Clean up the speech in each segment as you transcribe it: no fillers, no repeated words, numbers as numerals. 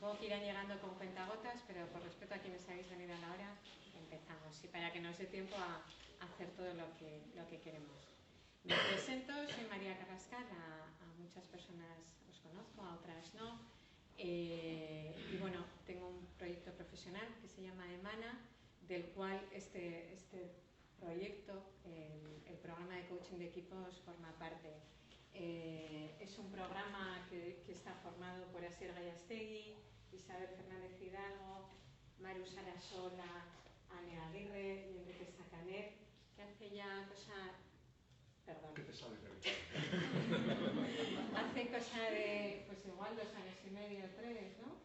Supongo que irán llegando con cuentagotas, pero por respeto a quienes habéis venido a la hora, empezamos. Y para que nos dé tiempo a hacer todo lo que queremos. Me presento, soy María Carrascal, a muchas personas os conozco, a otras no. Y bueno, tengo un proyecto profesional que se llama Emana, del cual este proyecto, el programa de coaching de equipos, forma parte. Es un programa que está formado por Asier Gallastegui, Isabel Fernández Hidalgo, Maru Sarasola, Ane Aguirre y Enrique Sacanet, que hace ya perdón. ¿Qué te sabe, Hace cosa de, pues igual 2 años y medio, 3, ¿no?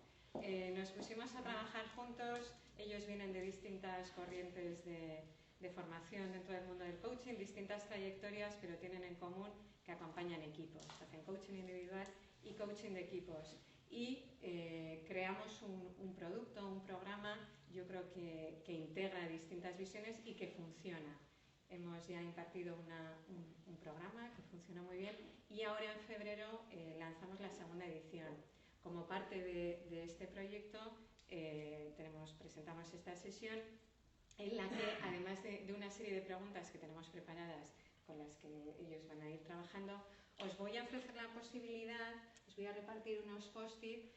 Nos pusimos a trabajar juntos. Ellos vienen de distintas corrientes de formación dentro del mundo del coaching, distintas trayectorias, pero tienen en común que acompañan equipos. Hacen coaching individual y coaching de equipos. Y creamos un producto, un programa, yo creo que integra distintas visiones y que funciona. Hemos ya impartido un programa que funciona muy bien y ahora en febrero lanzamos la segunda edición. Como parte de este proyecto presentamos esta sesión en la que, además de una serie de preguntas que tenemos preparadas con las que ellos van a ir trabajando, os voy a ofrecer la posibilidad, os voy a repartir unos post-it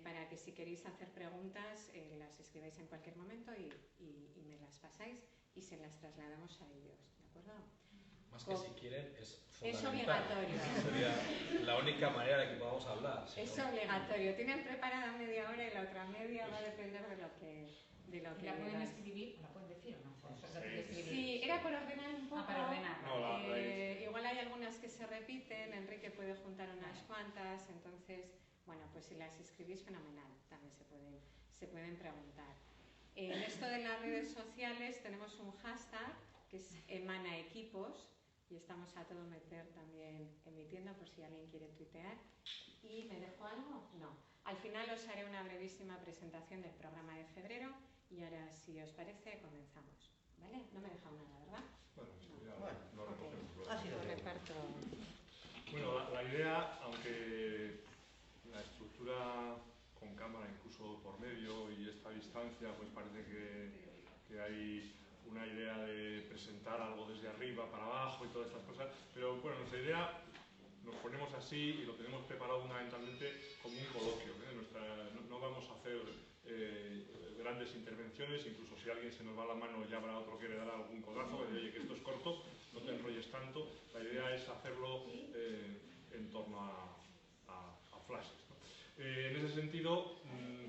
para que si queréis hacer preguntas las escribáis en cualquier momento y me las pasáis y se las trasladamos a ellos, ¿de acuerdo? Más que si quieren, es obligatorio. Sería la única manera de que podamos hablar. Es obligatorio. Tienen preparada media hora y la otra media va a depender de lo que ¿La pueden escribir? ¿La pueden decir o no? Sí, era por ordenar un poco. Para ordenar. Igual hay algunas que se repiten, Enrique puede juntar unas cuantas, entonces, bueno, pues si las escribís, fenomenal, también se pueden preguntar. En esto de las redes sociales tenemos un hashtag que es Emana Equipos y estamos a todo meter también emitiendo por si alguien quiere tuitear. ¿Y me dejo algo? No. Al final os haré una brevísima presentación del programa de febrero y ahora, si os parece, comenzamos. ¿Vale? No me he dejado nada, ¿verdad? Bueno, no. lo recogemos. Así lo reparto. Bueno, la idea, aunque la estructura con cámara incluso por medio y esta distancia, pues parece que hay una idea de presentar algo desde arriba para abajo y todas estas cosas, pero bueno, nuestra idea nos ponemos así y lo tenemos preparado fundamentalmente como un coloquio, ¿eh? No vamos a hacer grandes intervenciones, incluso si alguien se nos va la mano ya habrá otro que le dará algún codazo, que dice, oye, que esto es corto, no te enrolles tanto. La idea es hacerlo en torno a flashes, ¿no? En ese sentido,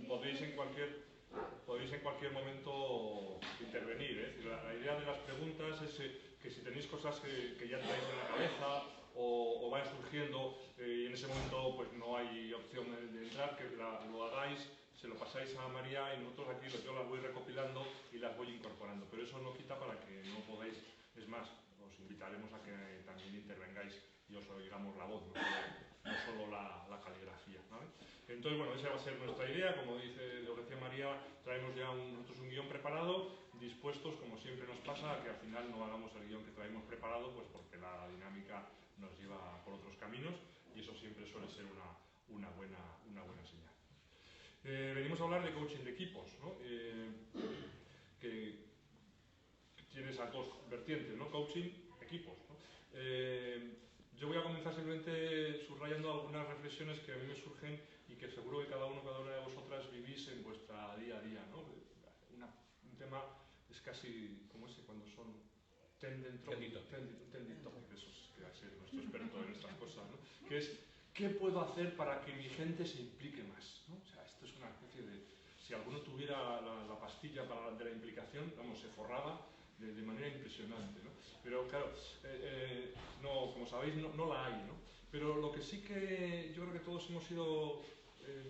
podéis en cualquier momento intervenir, ¿eh? La idea de las preguntas es que si tenéis cosas que ya traéis en la cabeza o van surgiendo y en ese momento pues no hay opción de entrar, que lo hagáis, se lo pasáis a María y nosotros aquí yo las voy recopilando y las voy incorporando, pero eso no quita para que no podáis, es más, os invitaremos a que también intervengáis y os oigamos la voz, no solo la caligrafía, ¿vale? Entonces, bueno, esa va a ser nuestra idea. Como lo decía María, traemos ya nosotros un guión preparado, dispuestos, como siempre nos pasa, a que al final no hagamos el guión que traemos preparado, pues porque la dinámica nos lleva por otros caminos y eso siempre suele ser una buena señal. Venimos a hablar de coaching de equipos, ¿no? Que tiene esas dos vertientes, ¿no? Coaching, equipos, ¿no? Yo voy a comenzar simplemente subrayando algunas reflexiones que a mí me surgen y que seguro que cada una de vosotras vivís en vuestra día a día, ¿no? Un tema es casi como ese, cuando son trending topic, eso es que va a ser nuestro experto en estas cosas, ¿no? Que es, ¿qué puedo hacer para que mi gente se implique más, ¿no? O sea, esto es una especie de, si alguno tuviera la pastilla de la implicación, vamos, se forraba de manera impresionante, ¿no? Pero claro, no, como sabéis, no la hay, ¿no? Pero lo que sí que yo creo que todos hemos ido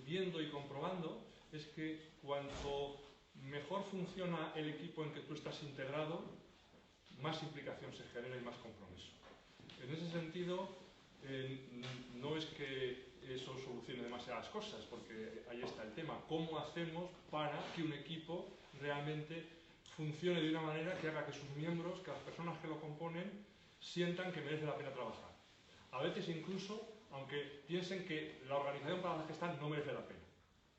viendo y comprobando es que cuanto mejor funciona el equipo en que tú estás integrado, más implicación se genera y más compromiso. En ese sentido, no es que eso solucione demasiadas cosas, porque ahí está el tema. ¿Cómo hacemos para que un equipo realmente funcione de una manera que haga que sus miembros, que las personas que lo componen, sientan que merece la pena trabajar? A veces incluso, aunque piensen que la organización para la que están no merece la pena.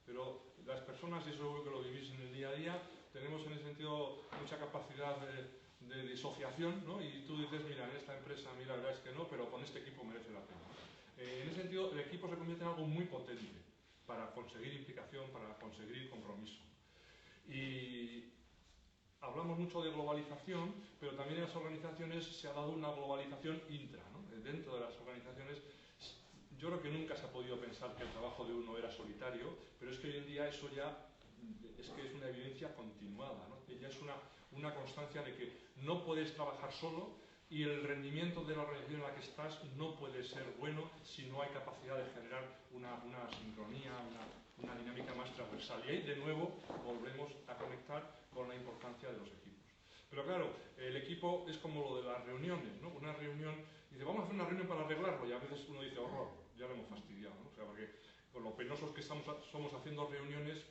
Pero personas, y eso seguro que lo vivís en el día a día, tenemos en ese sentido mucha capacidad de disociación, ¿no? Y tú dices, mira, en esta empresa, mira, la verdad es que no, pero con este equipo merece la pena. En ese sentido, el equipo se convierte en algo muy potente para conseguir implicación, para conseguir compromiso. Y hablamos mucho de globalización, pero también en las organizaciones se ha dado una globalización intra, ¿no? Dentro de las organizaciones, yo creo que nunca se ha podido pensar que el trabajo de uno era solitario, pero es que hoy en día eso ya es que es una evidencia continuada, ¿no? Ya es una constancia de que no puedes trabajar solo y el rendimiento de la organización en la que estás no puede ser bueno si no hay capacidad de generar una sincronía, una dinámica más transversal. Y ahí de nuevo volvemos a conectar con la importancia de los equipos. Pero claro, el equipo es como lo de las reuniones, ¿no? Una reunión, dice, vamos a hacer una reunión para arreglarlo, y a veces uno dice, horror, ya lo hemos fastidiado, ¿no? O sea, porque con lo penosos que somos haciendo reuniones,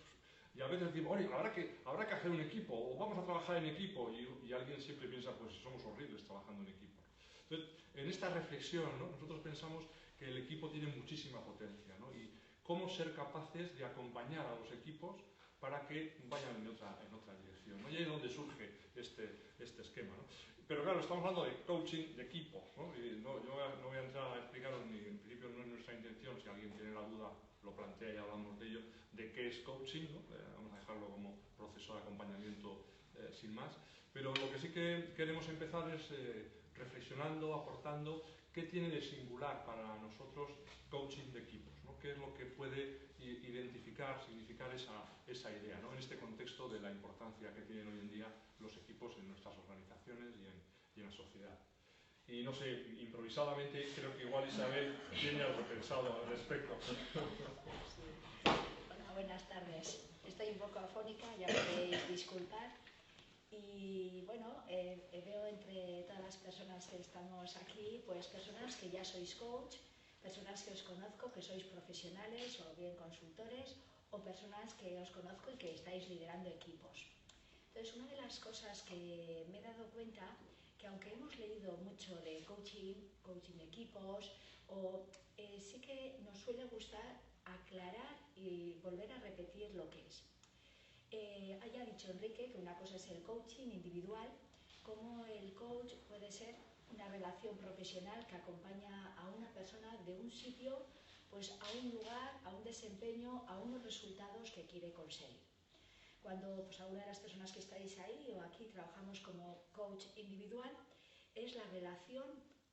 y a veces decimos, oye, habrá que hacer un equipo, o vamos a trabajar en equipo, y alguien siempre piensa, pues somos horribles trabajando en equipo. Entonces, en esta reflexión, ¿no? Nosotros pensamos que el equipo tiene muchísima potencia, ¿no? Y cómo ser capaces de acompañar a los equipos para que vayan en otra dirección, ¿no? Y ahí es donde surge este esquema, ¿no? Pero claro, estamos hablando de coaching de equipo, ¿no? Y yo no voy a entrar a explicaros, ni en principio no es nuestra intención, si alguien tiene la duda lo plantea y hablamos de ello, de qué es coaching, ¿no? Vamos a dejarlo como proceso de acompañamiento sin más, pero lo que sí que queremos empezar es reflexionando, aportando qué tiene de singular para nosotros coaching de equipos, ¿no? Qué es lo que puede identificar, significar esa idea, ¿no? En este contexto de la importancia que tienen hoy en día los equipos en nuestras organizaciones y en la sociedad. Y no sé, improvisadamente, creo que igual Isabel tiene algo pensado al respecto. Hola, buenas tardes. Estoy un poco afónica, ya podéis disculpar. Y bueno, veo entre todas las personas que estamos aquí, pues personas que ya sois coach, personas que os conozco, que sois profesionales o bien consultores, o personas que os conozco y que estáis liderando equipos. Entonces, una de las cosas que me he dado cuenta, que aunque hemos leído mucho de coaching de equipos, sí que nos suele gustar aclarar y volver a repetir lo que es. Ya ha dicho Enrique que una cosa es el coaching individual, como el coach puede ser una relación profesional que acompaña a una persona de un sitio pues a un lugar, a un desempeño, a unos resultados que quiere conseguir. Cuando pues, alguna de las personas que estáis ahí o aquí trabajamos como coach individual, es la relación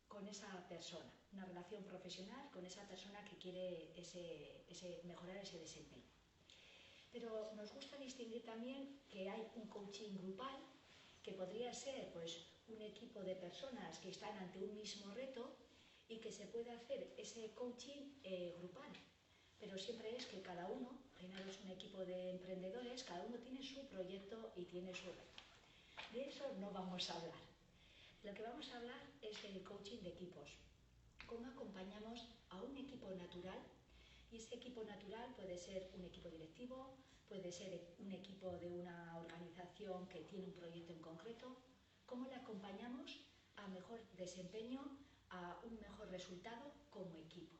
con esa persona, una relación profesional con esa persona que quiere mejorar ese desempeño. Pero nos gusta distinguir también que hay un coaching grupal, que podría ser pues, un equipo de personas que están ante un mismo reto y que se puede hacer ese coaching grupal. Pero siempre es que cada uno, al final es un equipo de emprendedores, cada uno tiene su proyecto y tiene su reto. De eso no vamos a hablar. Lo que vamos a hablar es del coaching de equipos. Cómo acompañamos a un equipo natural, y ese equipo natural puede ser un equipo directivo, puede ser un equipo de una organización que tiene un proyecto en concreto. Cómo le acompañamos a mejor desempeño, a un mejor resultado como equipo.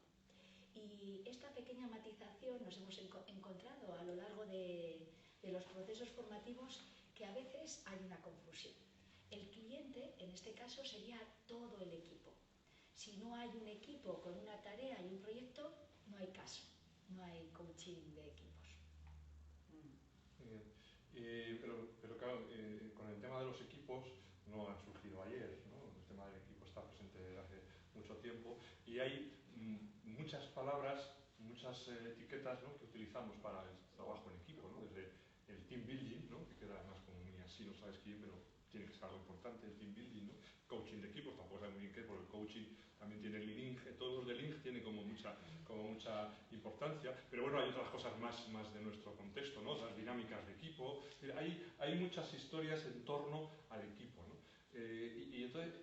Y esta pequeña matización nos hemos encontrado a lo largo de los procesos formativos, que a veces hay una confusión. El cliente, en este caso, sería todo el equipo. Si no hay un equipo con una tarea y un proyecto, no hay caso, no hay coaching de equipos. Pero claro, con el tema de los equipos no han surgido ayer, ¿no? El tema del equipo está presente desde hace mucho tiempo y hay muchas palabras, muchas etiquetas, ¿no? Que utilizamos para el trabajo en equipo, ¿no? Desde el team building, ¿no? Que queda además como muy así, no sabes quién, pero tiene que ser algo importante, el team building, ¿no? Coaching de equipos, tampoco sabes muy bien qué, porque el coaching también tiene el Lean, todos los de Lean tienen como mucha importancia, pero bueno, hay otras cosas más de nuestro contexto, ¿no? Las dinámicas de equipo, hay muchas historias en torno al equipo, ¿no? Y entonces,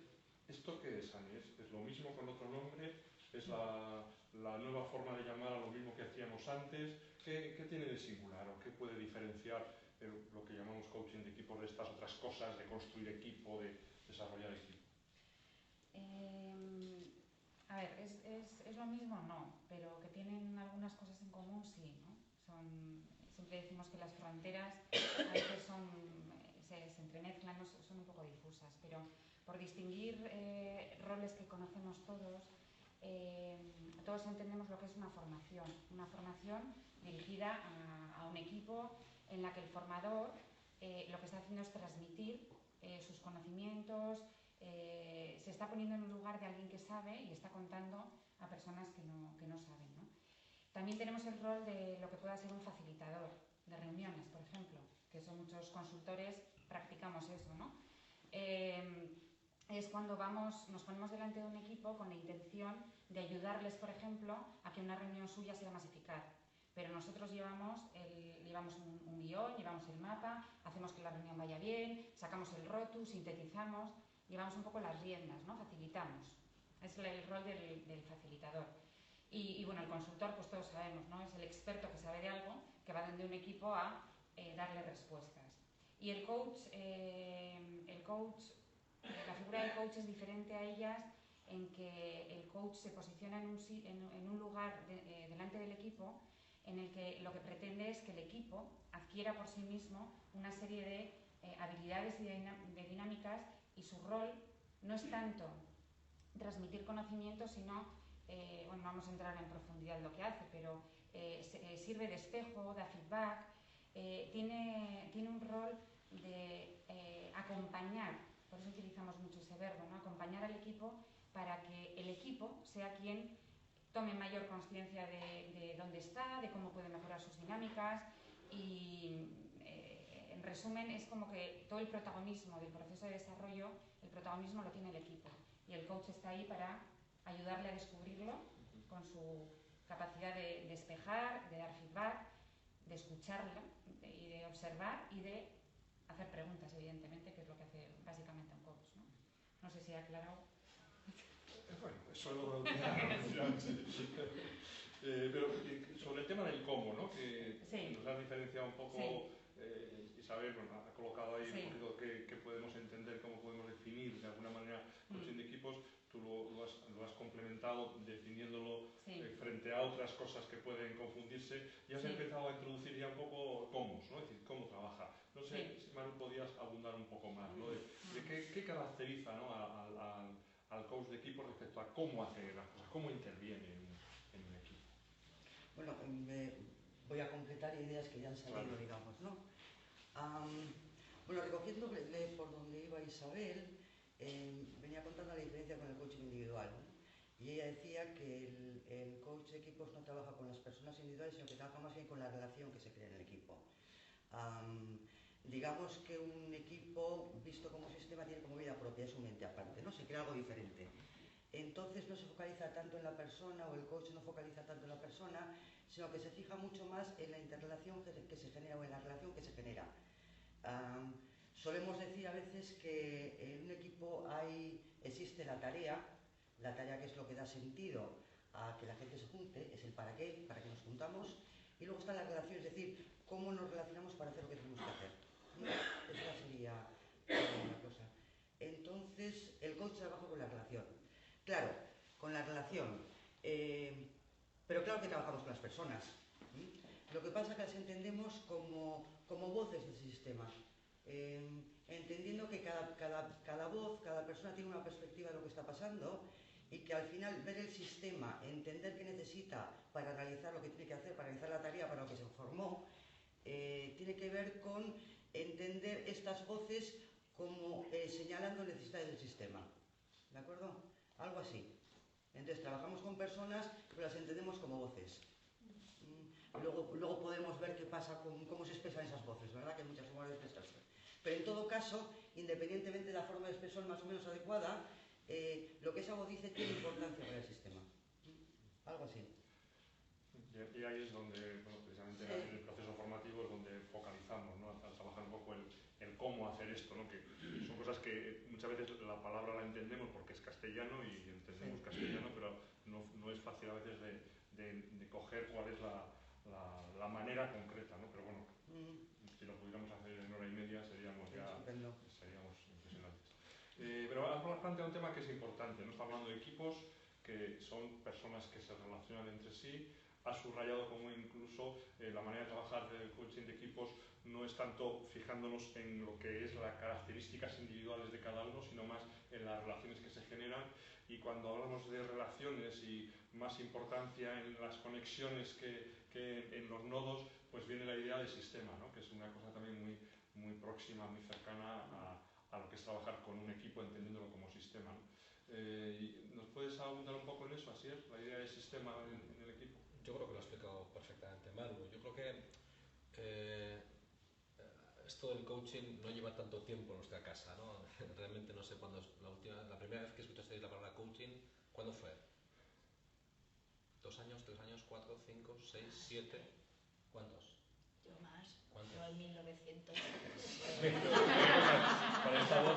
¿esto qué es, Ani? ¿Es lo mismo con otro nombre? ¿Es la nueva forma de llamar a lo mismo que hacíamos antes? ¿Qué tiene de singular o qué puede diferenciar lo que llamamos coaching de equipo de estas otras cosas, de construir equipo, de desarrollar equipo? A ver, ¿es lo mismo? No, pero que tienen algunas cosas en común, sí, ¿no? siempre decimos que las fronteras a veces se entremezclan, son un poco difusas, pero por distinguir roles que conocemos todos, todos entendemos lo que es una formación dirigida a un equipo en la que el formador lo que está haciendo es transmitir sus conocimientos, se está poniendo en un lugar de alguien que sabe y está contando a personas que no saben, ¿no? También tenemos el rol de lo que pueda ser un facilitador de reuniones, por ejemplo, que son muchos consultores, practicamos eso, ¿no? Es cuando nos ponemos delante de un equipo con la intención de ayudarles, por ejemplo, a que una reunión suya sea más eficaz. Pero nosotros llevamos un guión, llevamos el mapa, hacemos que la reunión vaya bien, sacamos el rotu, sintetizamos, llevamos un poco las riendas, ¿no? Facilitamos. Es el rol del facilitador. Y bueno, el consultor, pues todos sabemos, ¿no? Es el experto que sabe de algo, que va de un equipo a darle respuestas. Y el coach, la figura del coach es diferente a ellas en que el coach se posiciona en un lugar delante del equipo en el que lo que pretende es que el equipo adquiera por sí mismo una serie de habilidades y de dinámicas, y su rol no es tanto transmitir conocimiento, sino bueno, vamos a entrar en profundidad en lo que hace, pero sirve de espejo, da feedback, tiene un rol de acompañar, por eso utilizamos mucho ese verbo, ¿no? Acompañar al equipo para que el equipo sea quien tome mayor conciencia de dónde está, de cómo puede mejorar sus dinámicas y en resumen es como que todo el protagonismo del proceso de desarrollo, el protagonismo lo tiene el equipo y el coach está ahí para ayudarle a descubrirlo con su capacidad de despejar, de dar feedback, de escucharlo y de observar y de hacer preguntas, evidentemente, que es lo que hace básicamente un coach, ¿no? No sé si he aclarado. Bueno, eso pero sobre el tema del cómo, ¿no? Que sí. Nos has diferenciado un poco, sí. Isabel, bueno, ha colocado ahí sí. un poquito qué podemos entender, cómo podemos definir de alguna manera coaching de equipos. Tú lo has complementado definiéndolo frente a otras cosas que pueden confundirse y has empezado a introducir ya un poco cómo, ¿no? Es decir, cómo trabaja. No sé si Manu podías abundar un poco más, ¿no? De qué caracteriza, ¿no? al coach de equipo respecto a cómo hace las cosas, cómo interviene en un equipo. Bueno, voy a completar ideas que ya han salido, digamos, ¿no? Bueno, recogiendo por donde iba Isabel, venía contando la diferencia con el coaching individual, ¿no? Y ella decía que el coach de equipos no trabaja con las personas individuales, sino que trabaja más bien con la relación que se crea en el equipo. Digamos que un equipo visto como sistema tiene como vida propia, es su mente aparte, ¿no? Se crea algo diferente. Entonces no se focaliza tanto en la persona, o el coach no focaliza tanto en la persona, sino que se fija mucho más en la interrelación que se genera o en la relación que se genera. Solemos decir a veces que en un equipo existe la tarea que es lo que da sentido a que la gente se junte, es el para qué nos juntamos, y luego está la relación, es decir, cómo nos relacionamos para hacer lo que tenemos que hacer. Esa sería una cosa. Entonces, el coach trabaja con la relación. Claro, con la relación, pero claro que trabajamos con las personas. Lo que pasa es que las entendemos como voces del sistema, entendiendo que cada voz, cada persona tiene una perspectiva de lo que está pasando y que al final ver el sistema, entender qué necesita para realizar lo que tiene que hacer, para realizar la tarea para lo que se formó, tiene que ver con entender estas voces como señalando necesidades del sistema. ¿De acuerdo? Algo así. Entonces trabajamos con personas, pero las entendemos como voces. Luego podemos ver qué pasa, cómo se expresan esas voces, ¿verdad? Que hay muchas formas de expresarse. Pero en todo caso, independientemente de la forma de expresión más o menos adecuada, lo que esa voz dice tiene importancia para el sistema. Algo así. Y ahí es donde, bueno, precisamente en el proceso formativo es donde focalizamos, ¿no? Al trabajar un poco el cómo hacer esto, ¿no? Que son cosas que muchas veces la palabra la entendemos porque es castellano y entendemos castellano, pero no es fácil a veces de coger cuál es la manera concreta, ¿no? Pero bueno, si lo pudiéramos hacer en hora y media seríamos impresionantes. Pero has planteado un tema que es importante, ¿no? Está hablando de equipos que son personas que se relacionan entre sí. Has subrayado como incluso la manera de trabajar del coaching de equipos no es tanto fijándonos en lo que es las características individuales de cada uno, sino más en las relaciones que se generan. Y cuando hablamos de relaciones y más importancia en las conexiones que en los nodos, pues viene la idea de sistema, ¿no? Que es una cosa también muy próxima, muy cercana a lo que es trabajar con un equipo, entendiéndolo como sistema, ¿no? ¿Nos puedes abundar un poco en eso, Asier? La idea de sistema en el equipo. Yo creo que lo ha explicado perfectamente Manu. Yo creo que esto del coaching no lleva tanto tiempo en nuestra casa, ¿no? Realmente no sé cuándo es la primera vez que escuchasteis la palabra coaching, ¿cuándo fue? ¿2 años, 3 años, 4, 5, 6, 7? ¿Cuántos? Yo más. ¿Cuántos? Yo en 1900.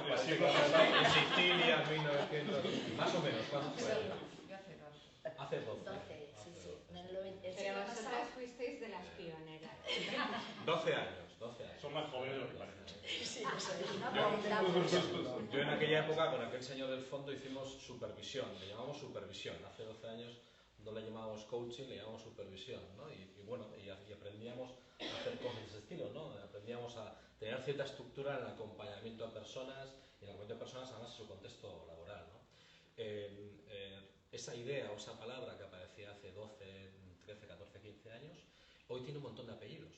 Parece que en Sicilia, 1900. Más o menos, ¿cuánto fue? Yo hace 12. Hace 12. 12, sí, sí. En el Pero siglo vosotras pasado. fuisteis de las pioneras. 12 años, 12 años. Son más jóvenes de lo que parece. Sí, eso es. No contamos. Yo en aquella época con aquel señor del fondo hicimos supervisión, le llamamos supervisión. Hace 12 años no le llamábamos coaching, le llamamos supervisión, ¿no? Y bueno, y aprendíamos a hacer cosas de ese estilo, ¿no? Aprendíamos a tener cierta estructura en el acompañamiento a personas y en el acompañamiento a personas además en su contexto laboral, ¿no? Esa idea o esa palabra que aparecía hace 12, 13, 14, 15 años, hoy tiene un montón de apellidos.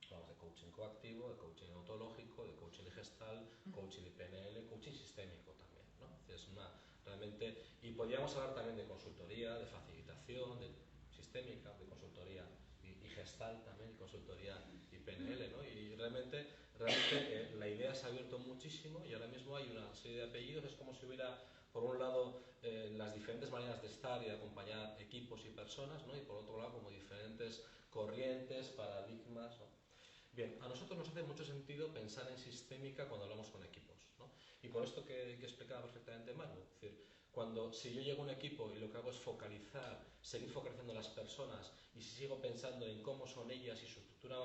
Hablamos de coaching coactivo, de coaching ontológico, de coaching gestal, coaching de PNL, coaching sistémico también, ¿no? Es realmente, y podríamos hablar también de consultoría, de facilitación, de sistémica, de consultoría y gestal también, y consultoría y PNL, ¿no? Y realmente la idea se ha abierto muchísimo y ahora mismo hay una serie de apellidos. Es como si hubiera, por un lado, las diferentes maneras de estar y de acompañar equipos y personas, ¿no? Y por otro lado, como diferentes corrientes, paradigmas, ¿no? Bien, a nosotros nos hace mucho sentido pensar en sistémica cuando hablamos con equipos, ¿no? Y por esto que explicaba perfectamente Manu, es decir, si yo llego a un equipo y lo que hago es seguir focalizando en las personas, y si sigo pensando en cómo son ellas y su estructura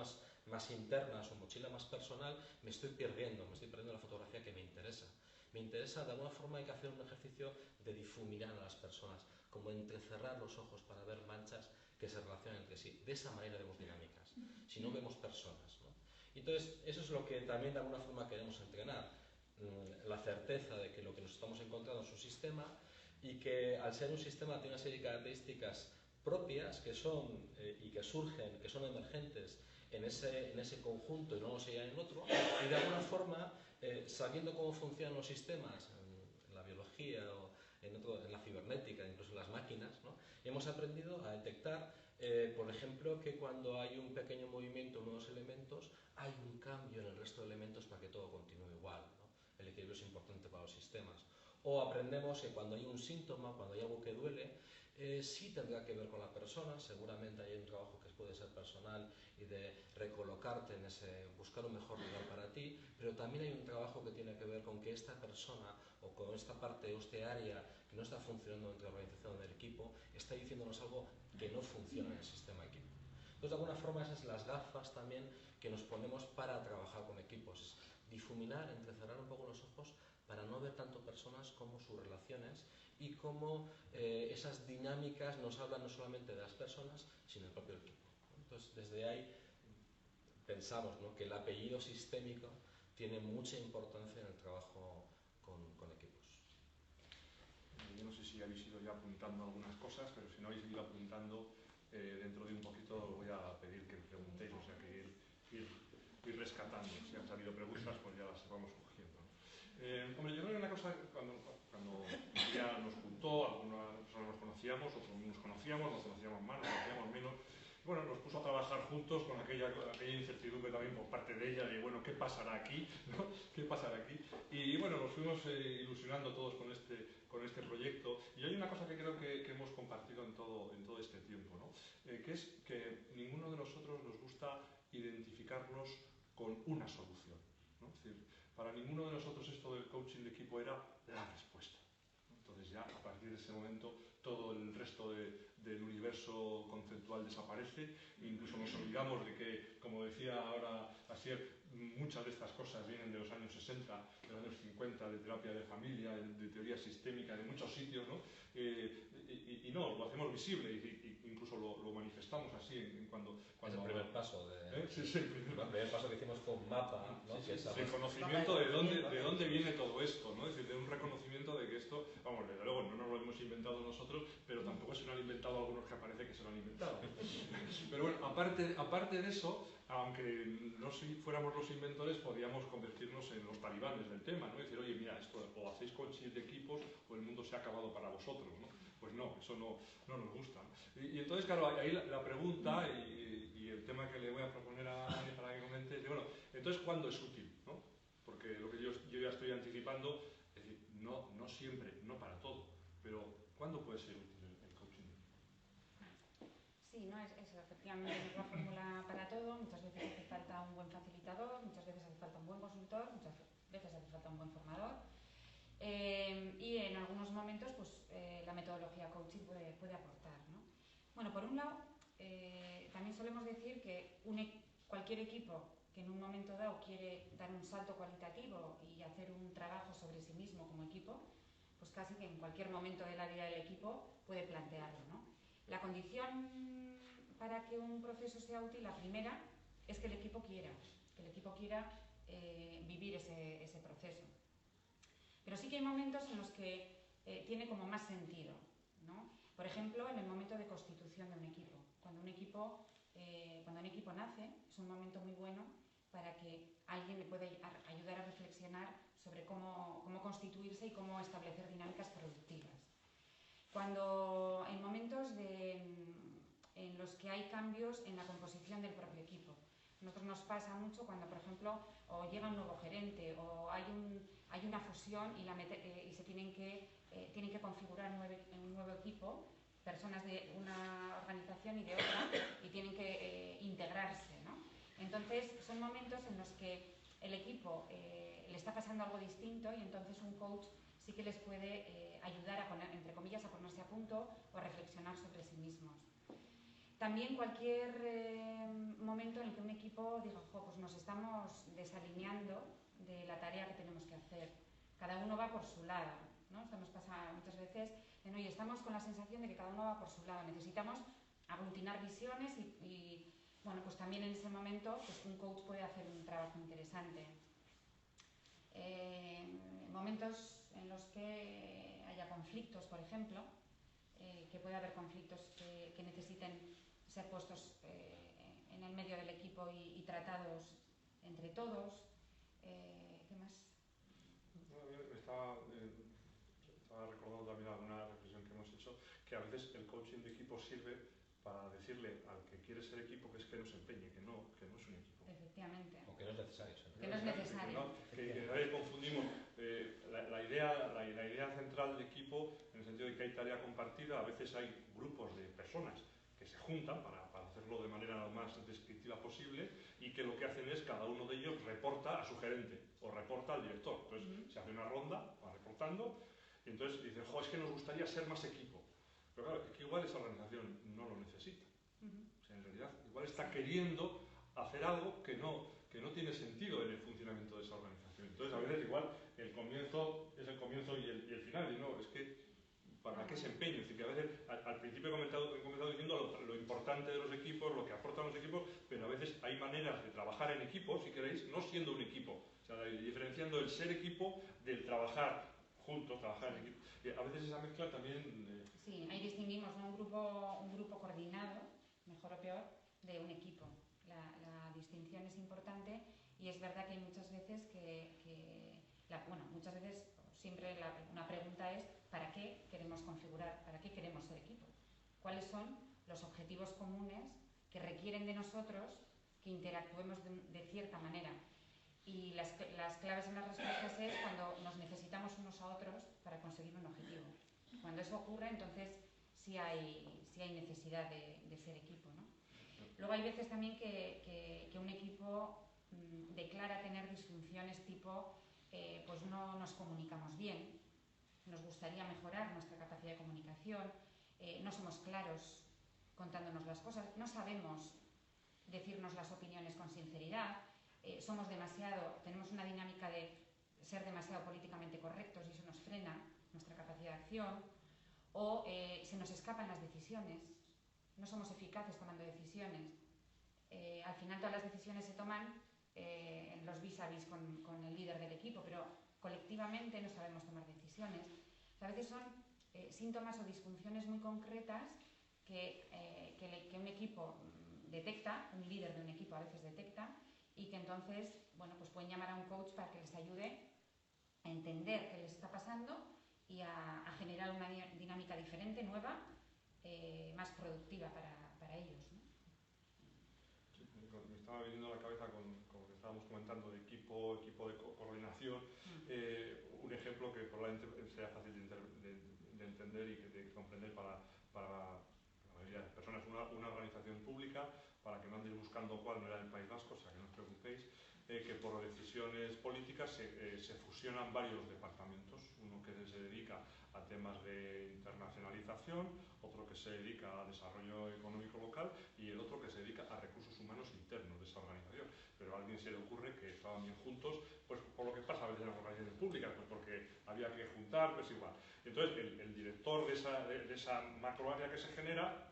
más interna, su mochila más personal, me estoy perdiendo la fotografía que me interesa. Me interesa, de alguna forma hay que hacer un ejercicio de difuminar a las personas, como entrecerrar los ojos para ver manchas que se relacionan entre sí. De esa manera vemos dinámicas, si no vemos personas, ¿no? Entonces, eso es lo que también de alguna forma queremos entrenar, la certeza de que lo que nos estamos encontrando es un sistema, y que al ser un sistema tiene una serie de características propias que son y que surgen, que son emergentes en ese conjunto y no lo serían en otro, y de alguna forma, sabiendo cómo funcionan los sistemas en la biología o en la cibernética, incluso en las máquinas, ¿no? Hemos aprendido a detectar, por ejemplo, que cuando hay un pequeño movimiento en unos elementos, hay un cambio en el resto de elementos para que todo continúe igual, ¿no? El equilibrio es importante para los sistemas. O aprendemos que cuando hay un síntoma, cuando hay algo que duele, sí tendrá que ver con la persona. Seguramente hay un trabajo que puede ser personal y de recolocarte buscar un mejor lugar para ti, pero también hay un trabajo que tiene que ver con que esta persona o con esta parte o este área que no está funcionando dentro de la organización del equipo está diciéndonos algo que no funciona en el sistema equipo. Entonces, de alguna forma, esas son las gafas también que nos ponemos para trabajar con equipos. Es difuminar, entrecerrar un poco los ojos para no ver tanto personas como sus relaciones, y cómo esas dinámicas nos hablan no solamente de las personas, sino del propio equipo. Entonces, desde ahí pensamos, ¿no?, que el apellido sistémico tiene mucha importancia en el trabajo con equipos. Yo no sé si habéis ido ya apuntando algunas cosas, pero si no habéis ido apuntando, dentro de un poquito os voy a pedir que preguntéis, o sea que ir rescatando. Si han salido preguntas, pues ya las vamos cogiendo, ¿no? Hombre, yo creo que una cosa, cuando ya nos juntó, algunas personas nos conocíamos, otros nos conocíamos más, nos conocíamos menos. Bueno, nos puso a trabajar juntos con aquella incertidumbre también por parte de ella, de bueno, ¿qué pasará aquí? ¿No? ¿Qué pasará aquí? Y bueno, nos fuimos ilusionando todos con este proyecto. Y hay una cosa que creo que hemos compartido en todo este tiempo, ¿no? Que es que ninguno de nosotros nos gusta identificarnos con una solución, ¿no? Es decir, para ninguno de nosotros esto del coaching de equipo era la respuesta, ¿no? Entonces ya a partir de ese momento todo el resto del universo conceptual desaparece, incluso nos olvidamos de que, como decía ahora Asier, muchas de estas cosas vienen de los años 60, de los años 50, de terapia de familia, de teoría sistémica, de muchos sitios, ¿no? Y no, lo hacemos visible, incluso lo manifestamos así cuando es el primer paso Sí, sí, el primer paso que hicimos fue un mapa, ¿no? Sí, Que sí, el conocimiento de dónde viene todo esto, ¿no? Es decir, de un reconocimiento de que esto, vamos, desde luego no nos lo hemos inventado nosotros, pero tampoco se lo han inventado algunos que parece que se lo han inventado. Pero bueno, aparte de eso, aunque no si fuéramos los inventores, podríamos convertirnos en los talibanes del tema, ¿no? Y decir, oye, mira, esto o hacéis coaching de equipos o el mundo se ha acabado para vosotros, ¿no? Pues no, eso no nos gusta, ¿no? Y entonces, claro, ahí la pregunta y el tema que le voy a proponer a Dani para que comente es, bueno, entonces, ¿cuándo es útil, no? Porque lo que yo ya estoy anticipando, es decir, no siempre, no para todo, pero ¿cuándo puede ser útil el coaching? Sí, no es efectivamente no es la fórmula para todo. Muchas veces hace falta un buen facilitador, muchas veces hace falta un buen consultor, muchas veces hace falta un buen formador. Y en algunos momentos pues, la metodología coaching puede aportar, ¿no? Bueno, por un lado, también solemos decir que cualquier equipo que en un momento dado quiere dar un salto cualitativo y hacer un trabajo sobre sí mismo como equipo, pues casi que en cualquier momento de la vida del equipo puede plantearlo, ¿no? La condición para que un proceso sea útil, la primera, es que el equipo quiera vivir ese proceso. Pero sí que hay momentos en los que tiene como más sentido, ¿no? Por ejemplo, en el momento de constitución de un equipo. Cuando un equipo nace, es un momento muy bueno para que alguien le pueda ayudar a reflexionar sobre cómo constituirse y cómo establecer dinámicas productivas. Cuando en momentos en los que hay cambios en la composición del propio equipo. A nosotros nos pasa mucho cuando, por ejemplo, o llega un nuevo gerente o hay una fusión y se tienen que configurar un nuevo equipo, personas de una organización y de otra, y tienen que integrarse, ¿no? Entonces, son momentos en los que el equipo le está pasando algo distinto y entonces un coach sí que les puede ayudar a entre comillas, a ponerse a punto o a reflexionar sobre sí mismos. También cualquier momento en el que un equipo diga, pues nos estamos desalineando de la tarea que tenemos que hacer. Cada uno va por su lado, ¿no? Esto nos pasa muchas veces, y estamos con la sensación de que cada uno va por su lado. Necesitamos aglutinar visiones y bueno, pues también en ese momento pues un coach puede hacer un trabajo interesante. Momentos en los que haya conflictos, por ejemplo, que puede haber conflictos que necesiten ser puestos en el medio del equipo y tratados entre todos. ¿Qué más? Estaba recordando también alguna reflexión que hemos hecho, que a veces el coaching de equipo sirve para decirle al que quiere ser equipo que es que no se empeñe, que no es un equipo. Efectivamente. O que no es necesario. Que no es necesario. Que a veces confundimos la idea central de equipo en el sentido de que hay tarea compartida. A veces hay grupos de personas que se juntan para hacerlo de manera lo más descriptiva posible y que lo que hacen es cada uno de ellos reporta a su gerente o reporta al director. Entonces se hace una ronda, va reportando y entonces dicen, es que nos gustaría ser más equipo. Pero claro, es que igual esa organización no lo necesita. O sea, en realidad igual está queriendo hacer algo que no tiene sentido en el funcionamiento de esa organización. Entonces a veces igual el comienzo es el comienzo y el final, y no, es que ¿para qué se empeño? Es decir, que a veces al principio he comenzado diciendo lo importante de los equipos, lo que aportan los equipos, pero a veces hay maneras de trabajar en equipo, si queréis, no siendo un equipo, o sea, diferenciando el ser equipo del trabajar juntos, trabajar en equipo. Y a veces esa mezcla también... Sí, ahí distinguimos, ¿no? un grupo coordinado, mejor o peor, de un equipo. La distinción es importante y es verdad que hay muchas veces muchas veces siempre una pregunta es ¿para qué queremos configurar? ¿Para qué queremos ser equipo? ¿Cuáles son los objetivos comunes que requieren de nosotros que interactuemos de cierta manera? Y las claves en las respuestas es cuando nos necesitamos unos a otros para conseguir un objetivo. Cuando eso ocurre, entonces sí hay necesidad de ser equipo, ¿no? Luego hay veces también que un equipo declara tener disfunciones tipo pues no nos comunicamos bien, nos gustaría mejorar nuestra capacidad de comunicación, no somos claros contándonos las cosas, no sabemos decirnos las opiniones con sinceridad, tenemos una dinámica de ser demasiado políticamente correctos y eso nos frena nuestra capacidad de acción, o se nos escapan las decisiones, no somos eficaces tomando decisiones. al final todas las decisiones se toman en los vis-a-vis con el líder del equipo, pero colectivamente no sabemos tomar decisiones. O sea, a veces son síntomas o disfunciones muy concretas que un equipo detecta, un líder de un equipo a veces detecta, y que entonces, bueno, pues pueden llamar a un coach para que les ayude a entender qué les está pasando y a generar una dinámica diferente, nueva, más productiva para ellos, ¿no? Sí, me estaba viniendo a la cabeza con lo que estábamos comentando de equipo de coordinación, un ejemplo que probablemente sea fácil de entender y de comprender para la mayoría de personas. Una organización pública, para que no andéis buscando cuál, no era el País Vasco, o sea que no os preocupéis, que por decisiones políticas se fusionan varios departamentos, uno que se dedica a temas de internacionalización, otro que se dedica a desarrollo económico local y el otro que se dedica a recursos humanos internos de esa organización. Pero a alguien se le ocurre que estaban bien juntos, pues por lo que pasa a veces en las organizaciones públicas, pues porque había que juntar, pues igual. Entonces el director de esa macro área que se genera,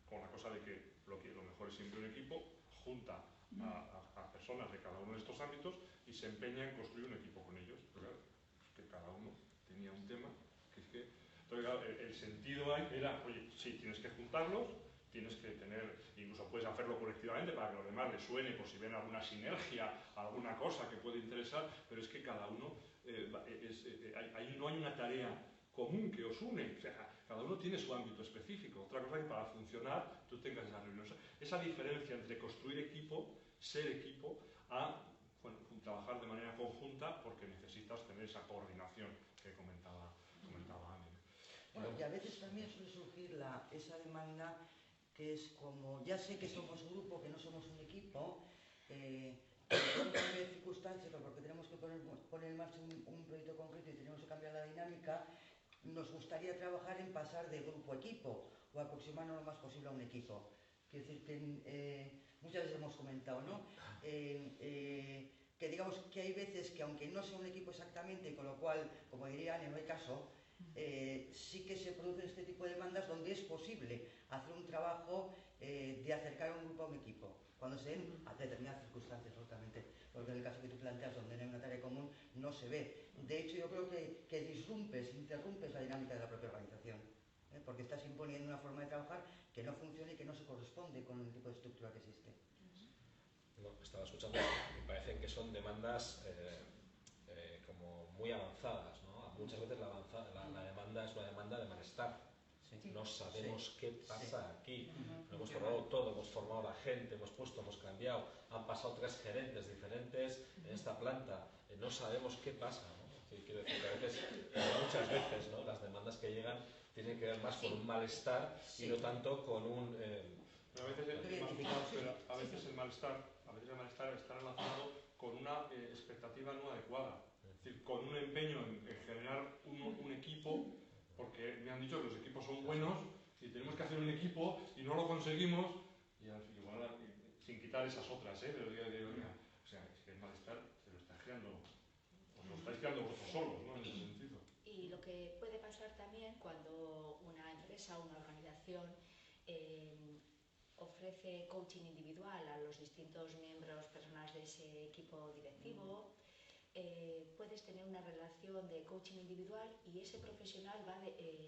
con la cosa de que lo mejor es siempre un equipo, junta a personas de cada uno de estos ámbitos y se empeña en construir un equipo con ellos. Pero claro, es que cada uno tenía un tema que es que... Entonces, claro, el sentido ahí era, oye, sí, tienes que juntarlos, tienes que tener, incluso puedes hacerlo colectivamente para que a los demás les suene por si ven alguna sinergia, alguna cosa que puede interesar, pero es que cada uno, ahí no hay una tarea común que os une, o sea, cada uno tiene su ámbito específico. Otra cosa es que para funcionar tú tengas esa reunión. Esa diferencia entre construir equipo, ser equipo, a trabajar de manera conjunta porque necesitas tener esa coordinación que comentaba Anne. Bueno, y a veces también suele surgir esa demanda que es como, ya sé que somos grupo, que no somos un equipo, por una serie de circunstancias, porque tenemos que poner en marcha un proyecto concreto y tenemos que cambiar la dinámica, nos gustaría trabajar en pasar de grupo a equipo o aproximarnos lo más posible a un equipo. Quiero decir que muchas veces hemos comentado, ¿no? Que digamos que hay veces que aunque no sea un equipo exactamente, con lo cual, como diría Anne, no hay caso, sí que se producen este tipo de demandas donde es posible hacer un trabajo de acercar a un grupo a un equipo, cuando se den a determinadas circunstancias, lógicamente, porque en el caso que tú planteas, donde no hay una tarea común, no se ve. De hecho, yo creo que interrumpes la dinámica de la propia organización, porque estás imponiendo una forma de trabajar que no funciona y que no se corresponde con el tipo de estructura que existe. No, estaba escuchando, me parecen que son demandas como muy avanzadas, ¿no? Muchas veces la demanda es una demanda de malestar. Sí. No sabemos qué pasa aquí. Lo hemos probado todo, hemos formado a la gente, hemos cambiado, han pasado 3 gerentes diferentes en esta planta. No sabemos qué pasa, ¿no? Sí, quiero decir que a veces, muchas veces, ¿no? Las demandas que llegan tienen que ver más con un malestar y no tanto con un... Pero a veces el malestar está relacionado con una expectativa no adecuada. Es decir, con un empeño en generar un equipo, porque me han dicho que los equipos son buenos y tenemos que hacer un equipo y no lo conseguimos, y igual sin quitar esas otras, pero o sea, es que el malestar se lo está creando, os lo estáis creando vosotros solos, ¿no? En ese sentido. Y lo que puede pasar también cuando una empresa o una organización ofrece coaching individual a los distintos miembros, personas de ese equipo directivo, puedes tener una relación de coaching individual y ese profesional va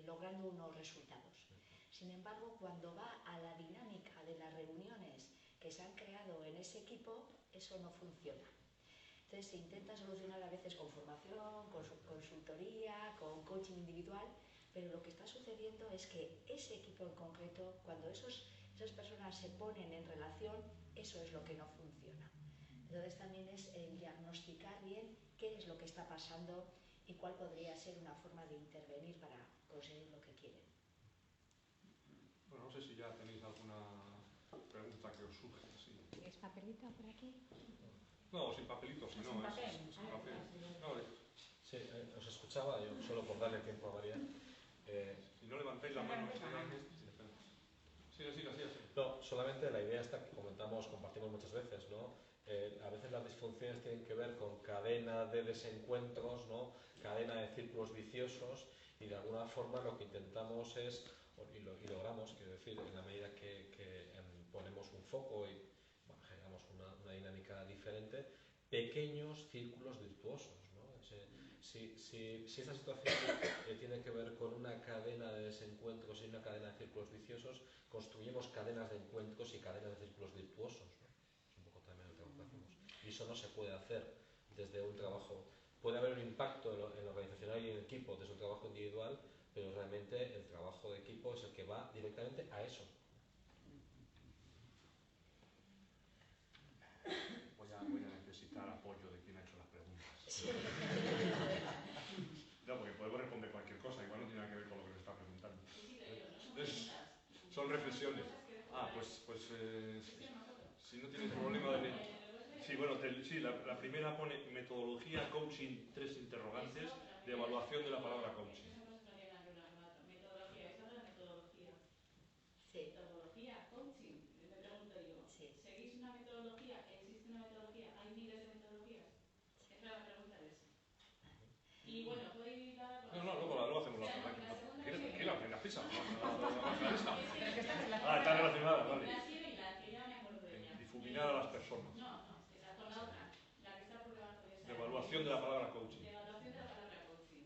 logrando unos resultados. Sin embargo, cuando va a la dinámica de las reuniones que se han creado en ese equipo, eso no funciona. Entonces se intenta solucionar a veces con formación, con consultoría, con coaching individual, pero lo que está sucediendo es que ese equipo en concreto, cuando esas personas se ponen en relación, eso es lo que no funciona. Entonces también es diagnosticar bien qué es lo que está pasando y cuál podría ser una forma de intervenir para conseguir lo que quieren. Bueno, no sé si ya tenéis alguna pregunta que os surge. Sí. ¿Es papelito por aquí? No, sin papelito, si no, sin papel. Sin papel. No, sí, os escuchaba, yo solo por darle tiempo a María. Si no levantáis la mano, siga. No, solamente la idea esta que compartimos muchas veces, ¿no? A veces las disfunciones tienen que ver con cadena de desencuentros, ¿no? Cadena de círculos viciosos, y de alguna forma lo que intentamos es, y logramos, quiero decir, en la medida que ponemos un foco y bueno, dinámica diferente, pequeños círculos virtuosos, ¿no? Si esta situación tiene que ver con una cadena de desencuentros y una cadena de círculos viciosos, construimos cadenas de encuentros y cadenas de círculos virtuosos, ¿no? Es un poco también el trabajo que hacemos. Y eso no se puede hacer desde un trabajo. Puede haber un impacto en lo organizacional y en el equipo desde un trabajo individual, pero realmente el trabajo de equipo es el que va directamente a eso. Voy a necesitar apoyo de quien ha hecho las preguntas. Sí. No, porque podemos responder cualquier cosa, igual no tiene nada que ver con lo que nos está preguntando. Son reflexiones. Si no tienes problema de... Sí, bueno, sí, la primera pone metodología, coaching, 3 interrogantes, de evaluación de la palabra coaching. Sí. Metodología, coaching, me pregunto yo. Sí. ¿Seguís una metodología? ¿Existe una metodología? ¿Hay miles de metodologías? Esa es la pregunta de esa. Y bueno, puedo ir a... Luego hacemos la segunda. Tranquila, venga, pisa. Ah, está relacionada, vale. La siguiente y la que ya me acuerdo de ella. Difuminar a las personas. No, esa con la otra. La que está por debajo de esa. De evaluación de la palabra coaching. De evaluación de la palabra coaching.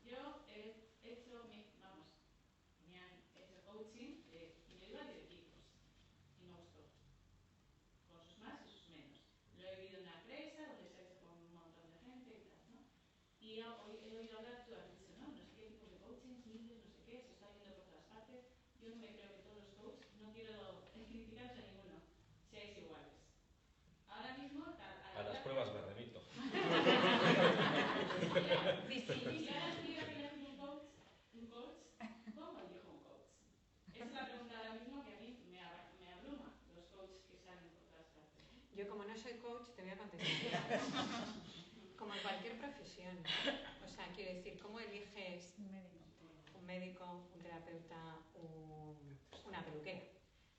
Yo he hecho, me han hecho coaching individual y de equipos. Y me gustó. Con sus más y sus menos. Lo he vivido en una empresa donde se ha hecho con un montón de gente y tal, ¿no? Y hoy he oído hablar, tú has dicho, no sé qué tipos de coaching, miles, no sé qué, se está yendo por todas partes. Yo no me creo que todos los coaches, no quiero criticaros a ninguno, seáis iguales. Ahora mismo, A las pruebas me remito. Y ahora si yo elegir un coach, ¿cómo elijo un coach? Esa es la pregunta ahora mismo que a mí me abruma, los coaches que salen por todas partes. Yo, como no soy coach, te voy a contestar. Como en cualquier profesión. O sea, quiero decir, ¿cómo eliges un médico, un terapeuta, una peluquera?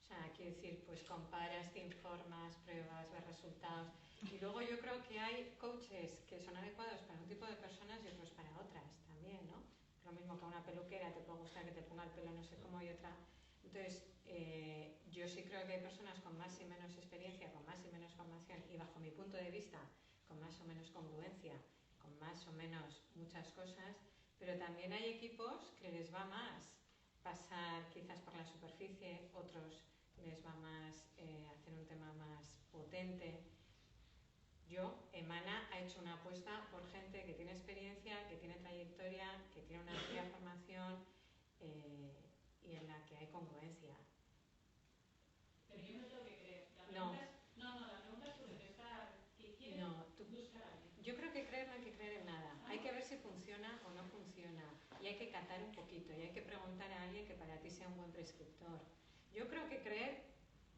O sea, quiero decir, pues comparas, te informas, pruebas, ves resultados. Y luego yo creo que hay coaches que son adecuados para un tipo de personas y otros para otras también, ¿no? Lo mismo que a una peluquera te puede gustar que te ponga el pelo no sé cómo y otra. Entonces, yo sí creo que hay personas con más y menos experiencia, con más y menos formación y bajo mi punto de vista, con más o menos congruencia, con más o menos muchas cosas, pero también hay equipos que les va más pasar quizás por la superficie, otros les va más hacer un tema más potente. Emana ha hecho una apuesta por gente que tiene experiencia, que tiene trayectoria, que tiene una amplia formación y en la que hay congruencia. Pero yo me tengo que creer. No. La pregunta es sobre qué quieres buscar a alguien. Yo creo que creer no hay que creer en nada. Hay que ver si funciona o no funciona. Y hay que catar un poquito. Y hay que preguntar a alguien que para ti sea un buen prescriptor. Yo creo que creer,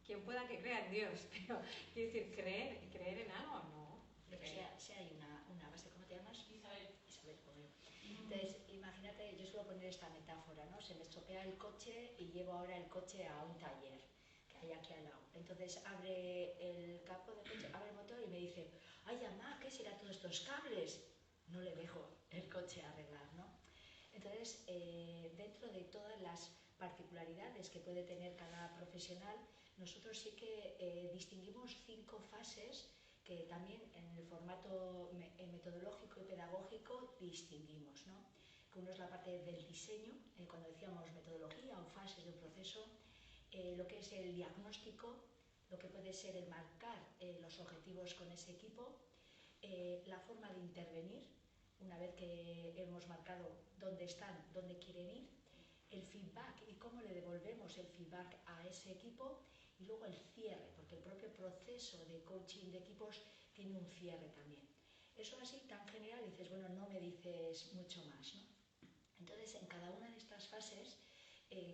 quien pueda que crea en Dios, pero quiero decir, creer en algo no. Si hay una base, ¿cómo te llamas? Isabel, como yo. Entonces, imagínate, yo suelo poner esta metáfora, ¿no? Se me estropea el coche y llevo ahora el coche a un taller que hay aquí al lado. Entonces abre el capó del coche, abre el motor y me dice, ay, mamá, ¿qué será todos estos cables? No le dejo el coche arreglar, ¿no? Entonces, dentro de todas las particularidades que puede tener cada profesional, nosotros sí que distinguimos 5 fases que también en el formato metodológico y pedagógico distinguimos, ¿no? Que uno es la parte del diseño, cuando decíamos metodología o fases de un proceso, lo que es el diagnóstico, lo que puede ser el marcar los objetivos con ese equipo, la forma de intervenir, una vez que hemos marcado dónde están, dónde quieren ir, el feedback y cómo le devolvemos el feedback a ese equipo, y luego el cierre, porque el propio proceso de coaching de equipos tiene un cierre también. Eso así tan general dices, bueno, no me dices mucho más, ¿no? Entonces, en cada una de estas fases,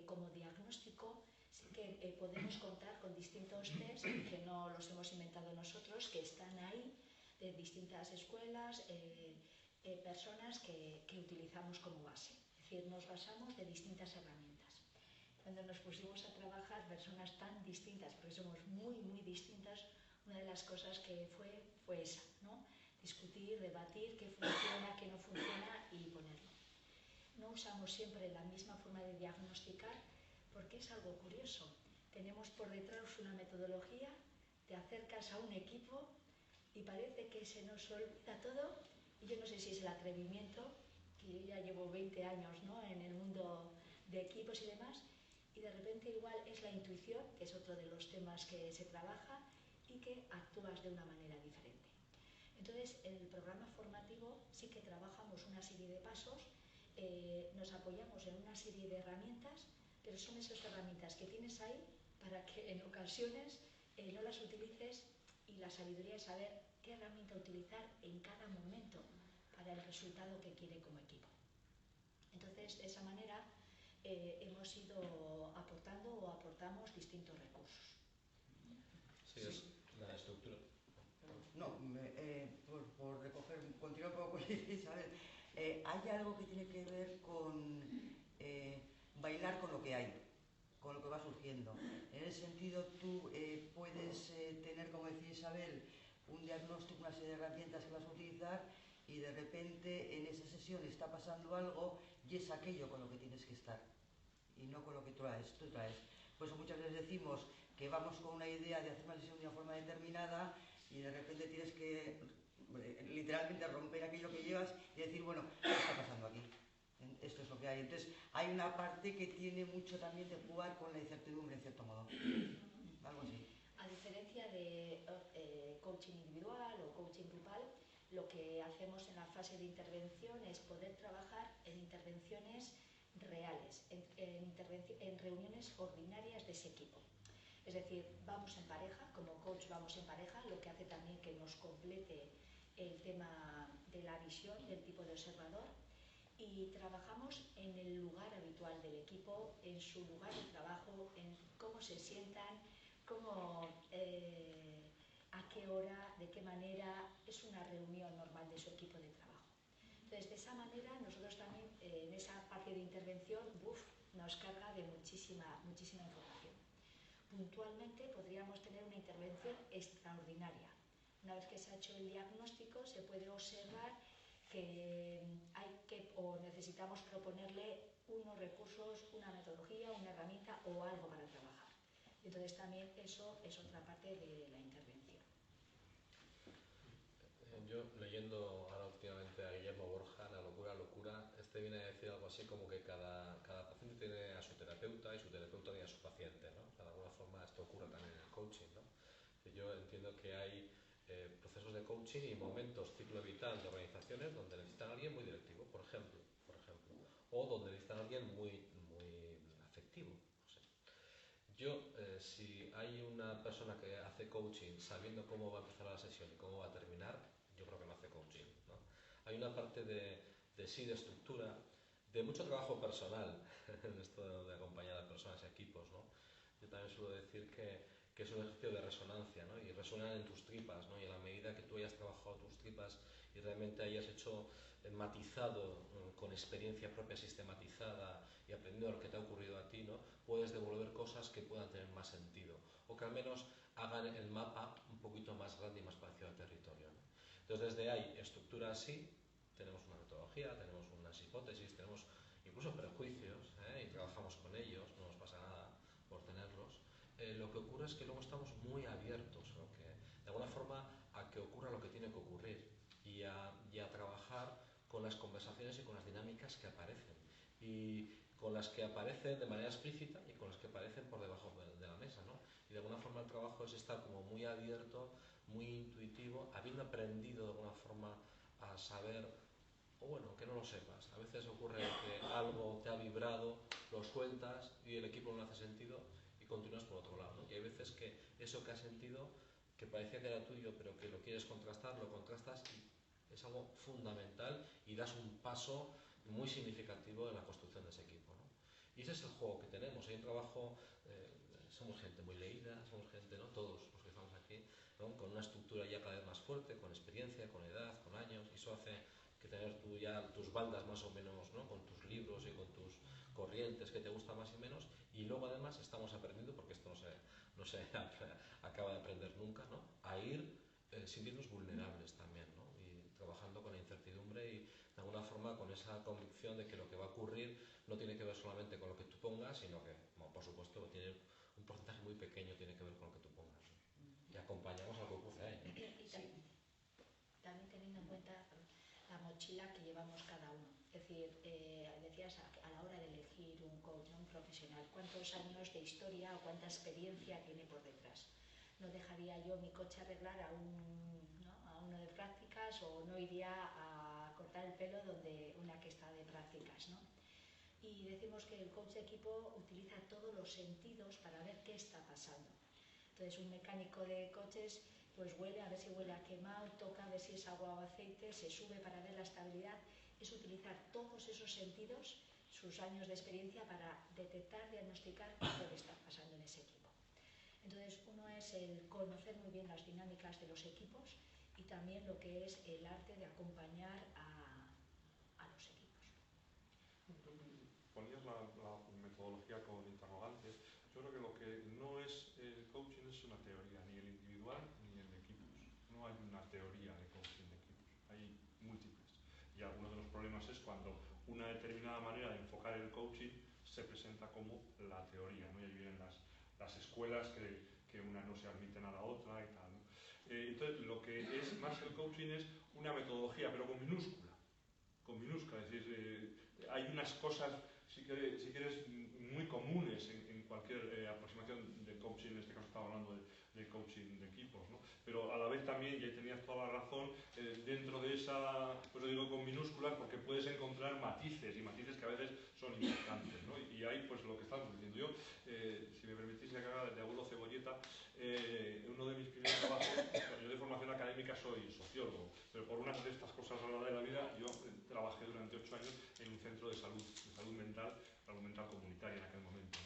como diagnóstico, sí que podemos contar con distintos test que no los hemos inventado nosotros, que están ahí, de distintas escuelas, personas que utilizamos como base. Es decir, nos basamos de distintas herramientas. Cuando nos pusimos a trabajar personas tan distintas, porque somos muy, muy distintas, una de las cosas que fue esa, ¿no? Discutir, debatir qué funciona, qué no funciona y ponerlo. No usamos siempre la misma forma de diagnosticar porque es algo curioso. Tenemos por detrás una metodología te acercas a un equipo y parece que se nos olvida todo. Y yo no sé si es el atrevimiento, que yo ya llevo 20 años, ¿no?, en el mundo de equipos y demás, y de repente igual es la intuición, que es otro de los temas que se trabaja, y que actúas de una manera diferente. Entonces, en el programa formativo sí que trabajamos una serie de pasos, nos apoyamos en una serie de herramientas, pero son esas herramientas que tienes ahí para que en ocasiones no las utilices, y la sabiduría es saber qué herramienta utilizar en cada momento para el resultado que quiere como equipo. Entonces, de esa manera hemos ido aportando o aportamos distintos recursos. Sí, es la estructura. No, por recoger, continuar un poco con Isabel, hay algo que tiene que ver con bailar con lo que hay, con lo que va surgiendo. En ese sentido, tú puedes tener, como decía Isabel, un diagnóstico, una serie de herramientas que vas a utilizar, y de repente en esa sesión está pasando algo y es aquello con lo que tienes que estar y no con lo que tú traes. Por eso muchas veces decimos que vamos con una idea de hacer una sesión de una forma determinada y de repente tienes que literalmente romper aquello que llevas y decir, bueno, ¿qué está pasando aquí? Esto es lo que hay. Entonces hay una parte que tiene mucho también de jugar con la incertidumbre, en cierto modo. Algo así. A diferencia de coaching individual o coaching grupal, lo que hacemos en la fase de intervención es poder trabajar en intervenciones reales, en reuniones ordinarias de ese equipo. Es decir, vamos en pareja, como coach vamos en pareja, lo que hace también que nos complete el tema de la visión del tipo de observador, y trabajamos en el lugar habitual del equipo, en su lugar de trabajo, en cómo se sientan, a qué hora, de qué manera es una reunión normal de su equipo de trabajo. Entonces, de esa manera, nosotros también en esa parte de intervención nos carga de muchísima información. Puntualmente podríamos tener una intervención extraordinaria. Una vez que se ha hecho el diagnóstico, se puede observar que necesitamos proponerle unos recursos, una metodología, una herramienta o algo para trabajar. Entonces también eso es otra parte de la intervención. Yo, leyendo ahora últimamente a Guillermo Borja, La locura, viene a decir algo así como que cada paciente tiene a su terapeuta y su terapeuta tiene a su paciente, ¿no? O sea, de alguna forma esto ocurre también en el coaching, ¿no? Yo entiendo que hay procesos de coaching y momentos, ciclo vital de organizaciones donde necesitan a alguien muy directivo, por ejemplo, o donde necesitan a alguien muy afectivo. No sé. Yo, si hay una persona que hace coaching sabiendo cómo va a empezar la sesión y cómo va a terminar, yo creo que no hace coaching, ¿no? Hay una parte de estructura, de mucho trabajo personal en esto de acompañar a personas y equipos, ¿no? Yo también suelo decir que es un ejercicio de resonancia, ¿no? Y resuenan en tus tripas, ¿no? Y a la medida que tú hayas trabajado tus tripas y realmente hayas hecho matizado con experiencia propia sistematizada y aprendiendo lo que te ha ocurrido a ti, ¿no? Puedes devolver cosas que puedan tener más sentido o que al menos hagan el mapa un poquito más grande y más parecido al territorio, ¿no? Entonces, desde ahí, estructura así, tenemos una metodología, tenemos unas hipótesis, tenemos incluso prejuicios, y trabajamos con ellos, no nos pasa nada por tenerlos. Lo que ocurre es que luego estamos muy abiertos de alguna forma a que ocurra lo que tiene que ocurrir y a trabajar con las conversaciones y con las dinámicas que aparecen y con las que aparecen de manera explícita y con las que aparecen por debajo de la mesa, ¿no? Y de alguna forma el trabajo es estar como muy abierto, muy intuitivo, habiendo aprendido de alguna forma a saber, o bueno, que no lo sepas. A veces ocurre que algo te ha vibrado, lo sueltas y el equipo no le hace sentido y continúas por otro lado, ¿no? Y hay veces que eso que has sentido, que parecía que era tuyo, pero que lo quieres contrastar, lo contrastas y es algo fundamental y das un paso muy significativo en la construcción de ese equipo, ¿no? Y ese es el juego que tenemos. Hay un trabajo, somos gente muy leída, somos gente, ¿no? Todos los que estamos aquí, ¿no? Con una estructura ya cada vez más fuerte, con experiencia, con edad, con años, y eso hace que tener tú ya tus bandas más o menos, ¿no? Con tus libros y con tus corrientes que te gustan más y menos, y luego además estamos aprendiendo, porque esto no se acaba de aprender nunca, ¿no? A ir sintiéndonos vulnerables también, ¿no? Y trabajando con la incertidumbre y de alguna forma con esa convicción de que lo que va a ocurrir no tiene que ver solamente con lo que tú pongas, sino que, bueno, por supuesto, tiene un porcentaje muy pequeño tiene que ver con lo que tú pongas, ¿no? y acompañamos al que ocurre ahí. Y también teniendo en cuenta la mochila que llevamos cada uno. Es decir, decías a la hora de elegir un coach, un profesional, cuántos años de historia o cuánta experiencia tiene por detrás. No dejaría yo mi coche arreglar a uno de prácticas, o no iría a cortar el pelo donde una que está de prácticas, ¿no? Y decimos que el coach de equipo utiliza todos los sentidos para ver qué está pasando. Entonces, un mecánico de coches pues huele, a ver si huele a quemado, toca a ver si es agua o aceite, se sube para ver la estabilidad. Es utilizar todos esos sentidos, sus años de experiencia, para detectar, diagnosticar qué puede estar pasando en ese equipo. Entonces, uno es el conocer muy bien las dinámicas de los equipos y también lo que es el arte de acompañar a los equipos. Ponías la metodología con interrogantes. Yo creo que lo que no es el coaching es una teoría, ni el individual ni el de equipos. No hay una teoría de coaching de equipos, hay múltiples. Y alguno de los problemas es cuando una determinada manera de enfocar el coaching se presenta como la teoría, ¿no? Y ahí vienen las escuelas que una no se admiten a la otra y tal, ¿no? Entonces, lo que es más el coaching es una metodología, pero con minúscula. Con minúscula, es decir, hay unas cosas, si quieres, muy comunes en cualquier aproximación de coaching. En este caso estaba hablando de coaching de equipos, ¿no? Pero a la vez también, y ahí tenías toda la razón, dentro de esa, pues lo digo con minúsculas porque puedes encontrar matices, y matices que a veces son importantes, ¿no? Y ahí, pues lo que estamos diciendo yo, si me permitís que haga de abuelo cebolleta, uno de mis primeros trabajos, yo de formación académica soy sociólogo, pero por unas de estas cosas raras de la vida, yo trabajé durante 8 años en un centro de salud mental comunitaria en aquel momento.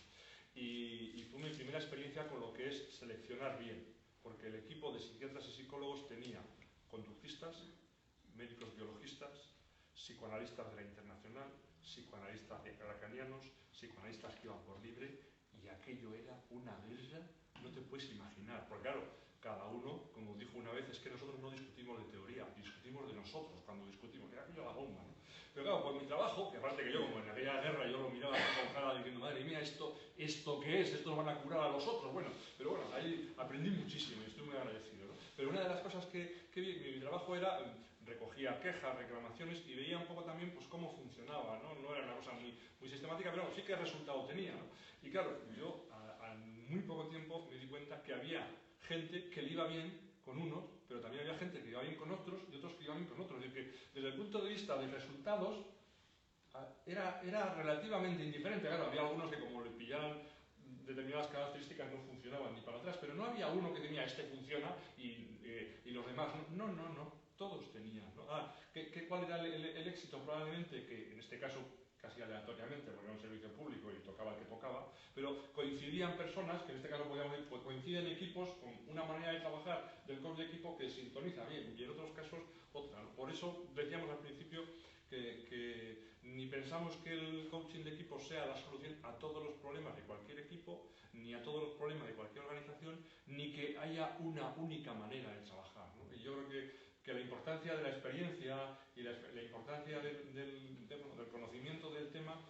Y fue mi primera experiencia con lo que es seleccionar bien, porque el equipo de psiquiatras y psicólogos tenía conductistas, médicos biologistas, psicoanalistas de la Internacional, psicoanalistas lacanianos, psicoanalistas que iban por libre, y aquello era una guerra, no te puedes imaginar, porque claro, cada uno, como dijo una vez, es que nosotros no discutimos de teoría, discutimos de nosotros cuando discutimos, era aquello la bomba, ¿no? Pero claro, por mi trabajo, que aparte que yo, como en aquella guerra, yo lo miraba con cara diciendo, madre mía, ¿esto qué es? ¿Esto nos van a curar a los otros? Bueno, pero bueno, ahí aprendí muchísimo y estoy muy agradecido, ¿no? Pero una de las cosas que vi en mi trabajo era, recogía quejas, reclamaciones, y veía un poco también pues cómo funcionaba, ¿no? No era una cosa muy sistemática, pero sí que resultado tenía, ¿no? Y claro, yo al muy poco tiempo me di cuenta que había gente que le iba bien con unos, pero también había gente que iba bien con otros y otros que iban bien con otros. Es decir, que desde el punto de vista de resultados era relativamente indiferente. Claro, había algunos que, como le pillaran determinadas características, no funcionaban ni para atrás, pero no había uno que tenía este funciona y los demás no, todos tenían, ¿no? ¿Cuál era el éxito? Probablemente que en este caso casi aleatoriamente, porque era un servicio público y tocaba el que tocaba, pero coincidían personas, que en este caso podríamos decir, pues coinciden equipos con una manera de trabajar del coach de equipo que sintoniza bien, y en otros casos otra, ¿no? Por eso decíamos al principio que ni pensamos que el coaching de equipo sea la solución a todos los problemas de cualquier equipo, ni a todos los problemas de cualquier organización, ni que haya una única manera de trabajar, ¿no? Y yo creo que la importancia de la experiencia y la importancia del conocimiento del tema,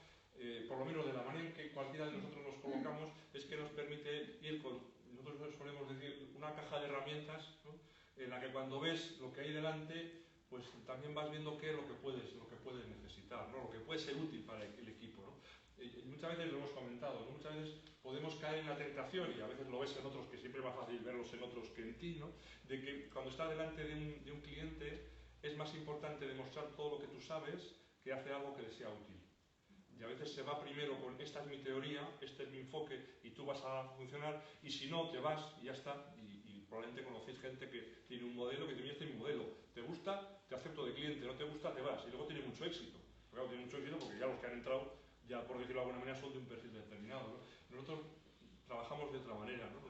por lo menos de la manera en que cualquiera de nosotros nos colocamos, es que nos permite ir con, nosotros solemos decir, una caja de herramientas, ¿no? En la que cuando ves lo que hay delante, pues también vas viendo qué es lo que puedes necesitar, ¿no? Lo que puede ser útil para el equipo, ¿no? Y muchas veces lo hemos comentado, ¿no? Muchas veces podemos caer en la tentación, y a veces lo ves en otros, que siempre es más fácil verlos en otros que en ti, ¿no? De que cuando estás delante de un cliente es más importante demostrar todo lo que tú sabes que hacer algo que le sea útil. Y a veces se va primero con, esta es mi teoría, este es mi enfoque y tú vas a funcionar, y si no, te vas y ya está. Y probablemente conocéis gente que tiene un modelo, que tiene este modelo. ¿Te gusta? Te acepto de cliente. ¿No te gusta? Te vas. Y luego tiene mucho éxito. Claro, tiene mucho éxito porque ya los que han entrado, ya por decirlo de alguna manera, son de un perfil determinado, ¿no? Nosotros trabajamos de otra manera, ¿no?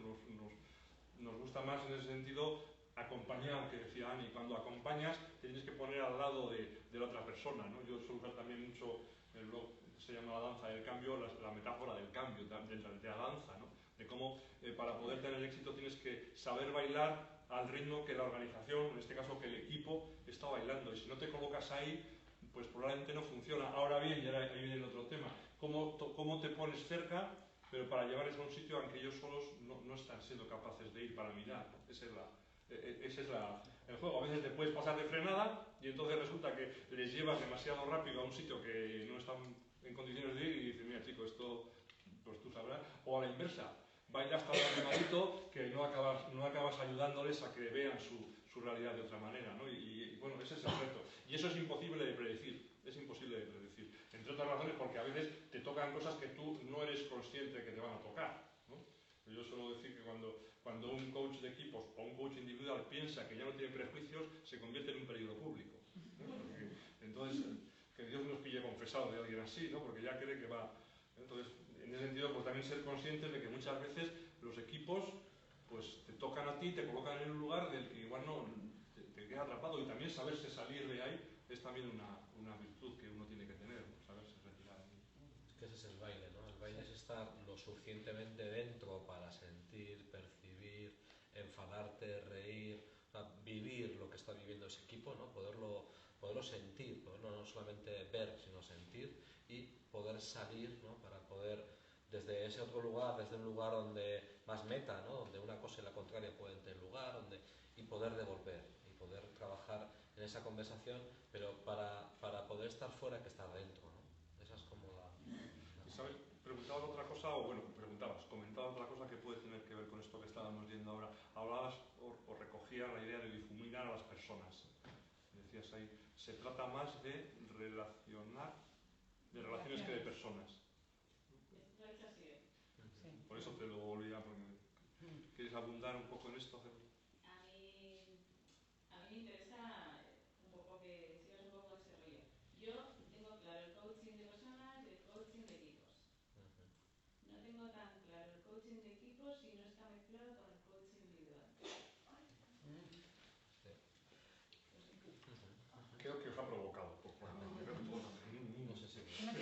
Nos gusta más en ese sentido acompañar, que decía Ani. Cuando acompañas, te tienes que poner al lado de la otra persona, ¿no? Yo suelo usar también mucho el blog, se llama La Danza del Cambio, la metáfora del cambio, de la danza, ¿no? De cómo para poder tener éxito tienes que saber bailar al ritmo que la organización, en este caso que el equipo, está bailando. Y si no te colocas ahí, pues probablemente no funciona. Ahora bien, y ahí viene el otro tema, ¿cómo te pones cerca pero para llevarles a un sitio aunque ellos solos no están siendo capaces de ir para mirar. Ese es el juego. A veces te puedes pasar de frenada y entonces resulta que les llevas demasiado rápido a un sitio que no están en condiciones de ir y dices, mira chico, esto pues tú sabrás. O a la inversa, bailas tan animadito que no acabas ayudándoles a que vean su realidad de otra manera, ¿no? Y bueno, ese es el reto. Y eso es imposible de predecir, entre otras razones porque a veces te tocan cosas que tú no eres consciente que te van a tocar, ¿no? Yo suelo decir que cuando un coach de equipos o un coach individual piensa que ya no tiene prejuicios, se convierte en un peligro público, ¿no? Entonces, que Dios nos pille confesado de alguien así, ¿no? Porque ya cree que va. Entonces, en ese sentido, pues también ser conscientes de que muchas veces los equipos pues te tocan a ti, te colocan en un lugar del que igual no te queda atrapado, y también saberse salir de ahí es también una virtud que uno tiene que tener, ¿no? Saberse retirar. Es que ese es el baile, ¿no? El baile es estar lo suficientemente dentro para sentir, percibir, enfadarte, reír, o sea, vivir lo que está viviendo ese equipo, ¿no? Poderlo sentir, no solamente ver, sino sentir, y poder salir, ¿no? Para poder, desde ese otro lugar, desde un lugar donde más meta, ¿no? Donde una cosa y la contraria pueden tener lugar, y poder devolver, y poder trabajar en esa conversación, pero para poder estar fuera hay que estar dentro, ¿no? Esa es como la... Isabel, preguntabas otra cosa, o bueno, comentabas otra cosa que puede tener que ver con esto que estábamos viendo ahora. Hablabas o recogías la idea de difuminar a las personas. Decías ahí, se trata más de relaciones que de personas. Por eso te lo volví a poner. ¿Quieres abundar un poco en esto? A mí me interesa un poco que sigas un poco ese rollo. Yo tengo claro el coaching de personas y el coaching de equipos. No tengo tan claro el coaching de equipos si no está mezclado con el coaching individual. Creo que os ha provocado un poco. No sé si... ¿No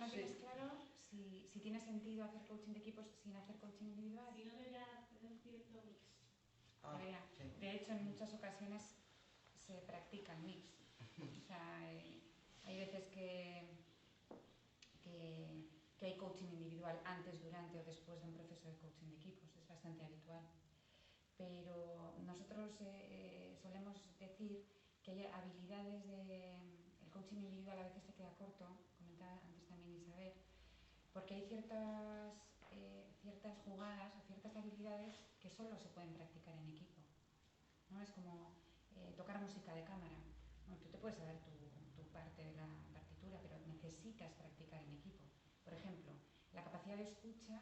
tienes claro si tiene sentido hacer coaching de equipos sin hacer coaching individual? Si no debería tener cierto mix. De hecho, en muchas ocasiones se practica el mix. O sea, hay veces que hay coaching individual antes, durante o después de un proceso de coaching de equipos. Es bastante habitual. Pero nosotros solemos decir que hay habilidades el coaching individual a veces se queda corto, comentaba antes también Isabel, porque hay ciertas jugadas o ciertas habilidades que solo se pueden practicar en equipo, ¿no? Es como tocar música de cámara. Bueno, tú te puedes saber tu parte de la partitura, pero necesitas practicar en equipo. Por ejemplo, la capacidad de escucha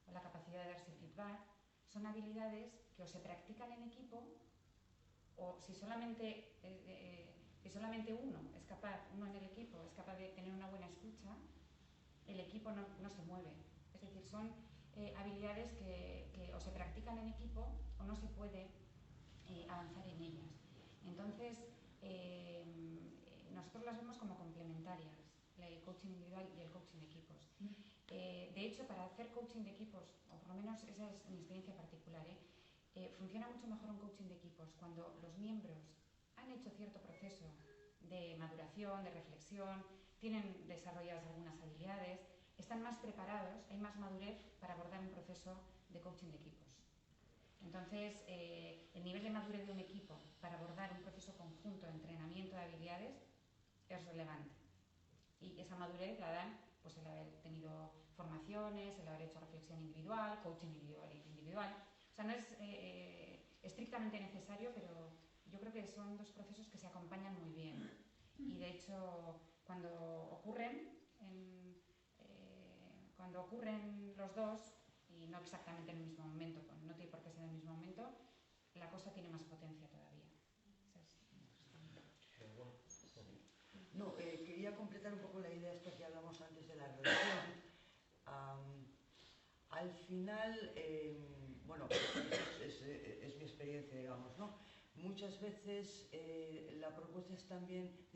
o la capacidad de darse feedback son habilidades que o se practican en equipo, o si solamente uno en el equipo es capaz de tener una buena escucha, el equipo no se mueve. Es decir, son habilidades que o se practican en equipo o no se puede avanzar en ellas. Entonces, nosotros las vemos como complementarias, el coaching individual y el coaching de equipos. De hecho, para hacer coaching de equipos, o por lo menos esa es mi experiencia particular, funciona mucho mejor un coaching de equipos cuando los miembros han hecho cierto proceso de maduración, de reflexión, tienen desarrolladas algunas habilidades, están más preparados, hay más madurez para abordar un proceso de coaching de equipos. Entonces, el nivel de madurez de un equipo para abordar un proceso conjunto de entrenamiento de habilidades es relevante. Y esa madurez la dan pues el haber tenido formaciones, el haber hecho reflexión individual, coaching individual. O sea, no es estrictamente necesario, pero yo creo que son dos procesos que se acompañan muy bien. Y de hecho, cuando ocurren los dos, y no exactamente en el mismo momento, no tiene por qué ser en el mismo momento, la cosa tiene más potencia todavía. No, quería completar un poco la idea esta que hablamos antes de la relación. Al final, bueno, es mi experiencia, digamos, ¿no? Muchas veces la propuesta es también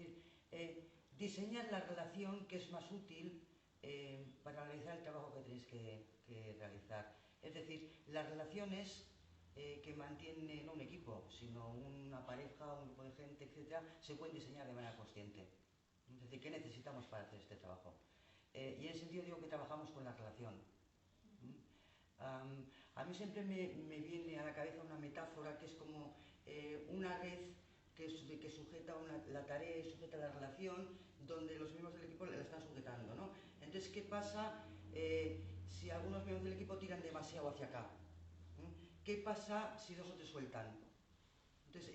diseñar la relación que es más útil para realizar el trabajo que tenéis que realizar. Es decir, las relaciones que mantiene no un equipo, sino una pareja, un grupo de gente, etc., se pueden diseñar de manera consciente. Es decir, ¿qué necesitamos para hacer este trabajo? Y en ese sentido digo que trabajamos con la relación. A mí siempre me viene a la cabeza una metáfora que es como una red que sujeta la tarea y sujeta la relación, donde los miembros del equipo la están sujetando, ¿no? Entonces, ¿qué pasa si algunos miembros del equipo tiran demasiado hacia acá? ¿Qué pasa si dos o tres sueltan? Entonces,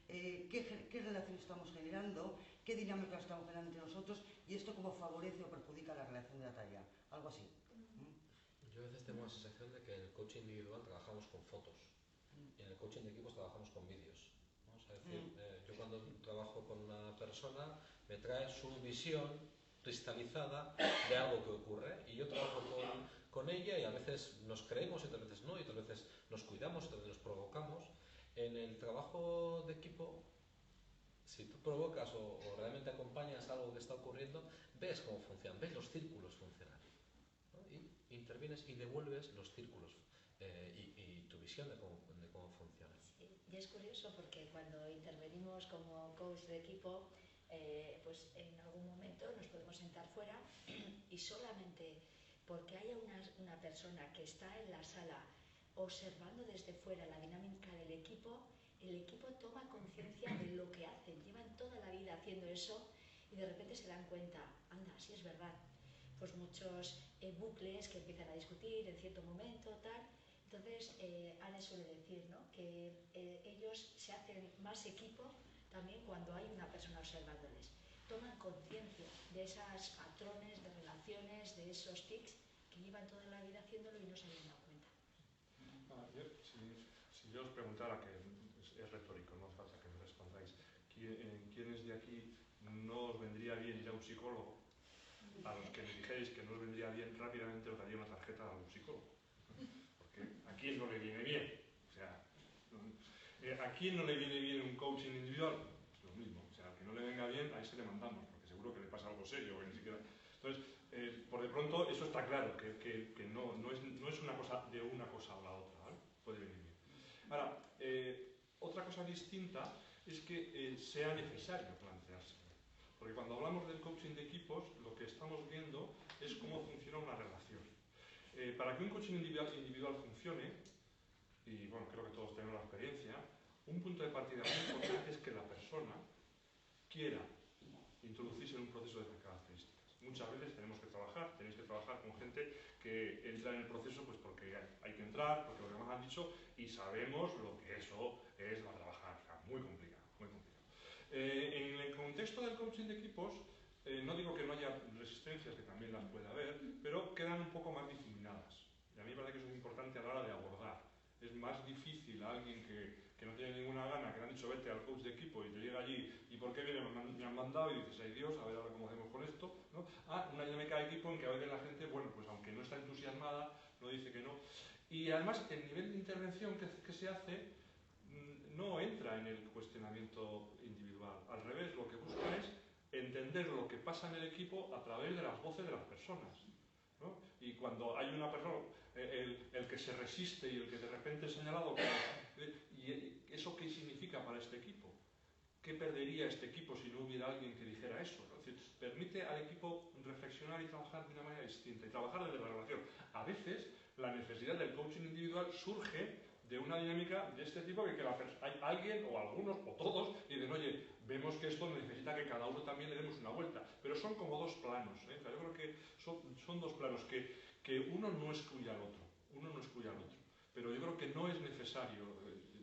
¿qué relación estamos generando? ¿Qué dinámica estamos generando entre nosotros? Y esto cómo favorece o perjudica la relación de la tarea. Algo así. Yo a veces tengo la sensación de que en el coaching individual trabajamos con fotos y en el coaching de equipos trabajamos con vídeos, ¿no? O sea, es decir, yo cuando trabajo con una persona me trae su visión cristalizada de algo que ocurre y yo trabajo con ella y a veces nos creemos y otras veces no, y otras veces nos cuidamos y otras veces nos provocamos. En el trabajo de equipo, si tú provocas o realmente acompañas algo que está ocurriendo, ves cómo funcionan, ves los círculos funcionar, ¿no? Y intervienes y devuelves los círculos y tu visión de cómo funciona. Sí, y es curioso porque cuando intervenimos como coach de equipo, pues en algún momento nos podemos sentar fuera y solamente porque haya una persona que está en la sala observando desde fuera la dinámica del equipo, el equipo toma conciencia de lo que hacen, llevan toda la vida haciendo eso y de repente se dan cuenta, anda, sí es verdad, pues muchos bucles que empiezan a discutir en cierto momento, tal. Entonces, Ale suele decir, ¿no?, que ellos se hacen más equipo también cuando hay una persona observándoles. Toman conciencia de esos patrones, de relaciones, de esos tics que llevan toda la vida haciéndolo y no se habían dado cuenta. Si yo os preguntara, que es retórico, no hace falta que me respondáis, ¿quiénes de aquí no os vendría bien ir a un psicólogo? A los que me dijerais que no os vendría bien, rápidamente os daría una tarjeta a un psicólogo. Porque ¿a quién no le viene bien? O sea, ¿a quién no le viene bien un coaching individual? Pues lo mismo. O sea, al que no le venga bien, a ese le mandamos, porque seguro que le pasa algo serio, que ni siquiera... Entonces, por de pronto, eso está claro, que no es una cosa de una cosa a la otra, ¿vale? Puede venir bien. Ahora, otra cosa distinta es que sea necesario plantearse. Porque cuando hablamos del coaching de equipos, lo que estamos viendo es cómo funciona una relación. Para que un coaching individual funcione, y bueno, creo que todos tenemos la experiencia, un punto de partida muy importante es que la persona quiera introducirse en un proceso de características. Muchas veces tenéis que trabajar con gente que entra en el proceso pues porque hay que entrar, porque los demás han dicho, y sabemos lo que eso es para trabajar. O sea, muy complicado, muy complicado. En el contexto del coaching de equipos, no digo que no haya resistencias, que también las puede haber, pero quedan un poco más difuminadas. Y a mí me parece que eso es importante a la hora de abordar. Es más difícil a alguien que no tiene ninguna gana, que le han dicho vete al coach de equipo y te llega allí, ¿y por qué viene? Me han mandado y dices, ay Dios, a ver ahora cómo hacemos con esto, ¿no? Una dinámica de equipo en que a veces la gente, bueno, pues aunque no está entusiasmada, no dice que no. Y además el nivel de intervención que se hace no entra en el cuestionamiento individual. Al revés, lo que busca es entender lo que pasa en el equipo a través de las voces de las personas, ¿no? Y cuando hay una persona, el que se resiste y el que de repente es señalado, ¿y eso qué significa para este equipo? ¿Qué perdería este equipo si no hubiera alguien que dijera eso? Es decir, permite al equipo reflexionar y trabajar de una manera distinta y trabajar desde la relación. A veces la necesidad del coaching individual surge de una dinámica de este tipo, que hay alguien o algunos o todos y dicen, oye, vemos que esto necesita que cada uno también le demos una vuelta, pero son como dos planos, ¿eh? O sea, yo creo que son dos planos que uno no excluye al otro, pero yo creo que no es necesario,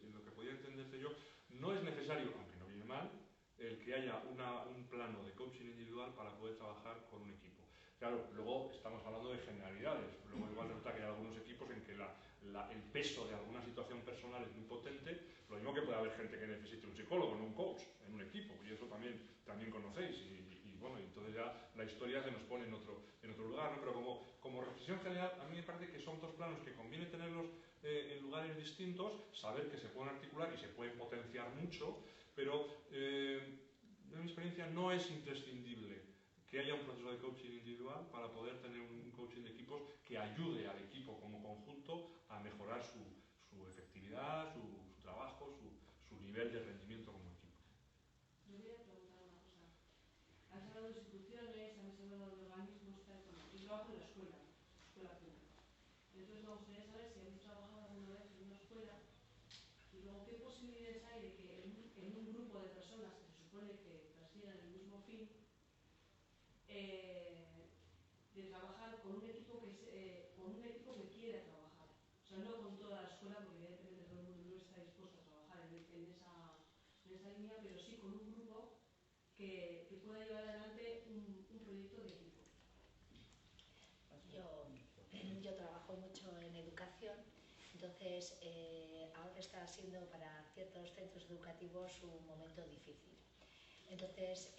en lo que podía entenderse yo, no es necesario, aunque no viene mal, el que haya un plano de coaching individual para poder trabajar con un equipo. Claro, luego estamos hablando de generalidades, luego igual resulta que hay algunos equipos en que el peso de alguna situación personal es muy potente, lo mismo que puede haber gente que necesite un psicólogo, no un coach, en un equipo, y eso también conocéis, y bueno, entonces ya la historia se nos pone en otro lugar, ¿no? Pero como reflexión general, a mí me parece que son dos planos que conviene tenerlos en lugares distintos, saber que se pueden articular y se pueden potenciar mucho, pero en mi experiencia no es imprescindible que haya un proceso de coaching individual para poder tener un coaching de equipos que ayude al equipo como conjunto a mejorar su efectividad, su trabajo, su nivel de rendimiento como equipo. Yo quería preguntar una cosa. Has hablado de instituciones, has hablado de organismos, tal, y luego de la escuela pública. me gustaría saber si habéis trabajado alguna vez en una escuela y luego qué posibilidades hay de que en un grupo de personas que se supone que persiguen el mismo fin, de trabajar con un equipo que quiere trabajar. O sea, no con toda la escuela, porque evidentemente todo el mundo no está dispuesto a trabajar en esa línea, pero sí con un grupo que pueda llevar adelante un proyecto de equipo. Yo trabajo mucho en educación, entonces ahora está siendo para ciertos centros educativos un momento difícil. Entonces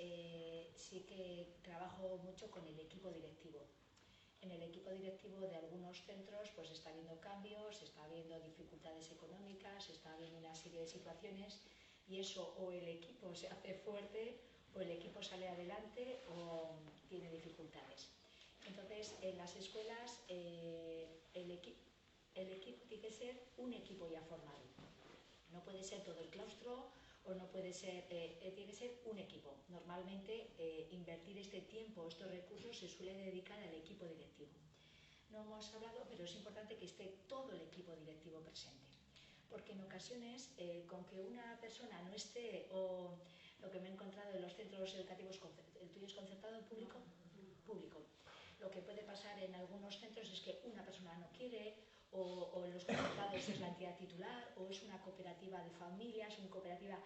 sí que trabajo mucho con el equipo directivo. En el equipo directivo de algunos centros pues está habiendo cambios, está habiendo dificultades económicas, está habiendo una serie de situaciones y eso o el equipo se hace fuerte o el equipo sale adelante o tiene dificultades. Entonces en las escuelas el equipo tiene que ser un equipo ya formado. No puede ser todo el claustro o no puede ser, tiene que ser un equipo. Normalmente invertir este tiempo, estos recursos se suele dedicar al equipo directivo. No hemos hablado, pero es importante que esté todo el equipo directivo presente. Porque en ocasiones, con que una persona no esté, o lo que me he encontrado en los centros educativos, ¿el tuyo es concertado o público? Público. Lo que puede pasar en algunos centros es que una persona no quiere, o en los concertados es la entidad titular, o es una cooperativa de familias, una cooperativa.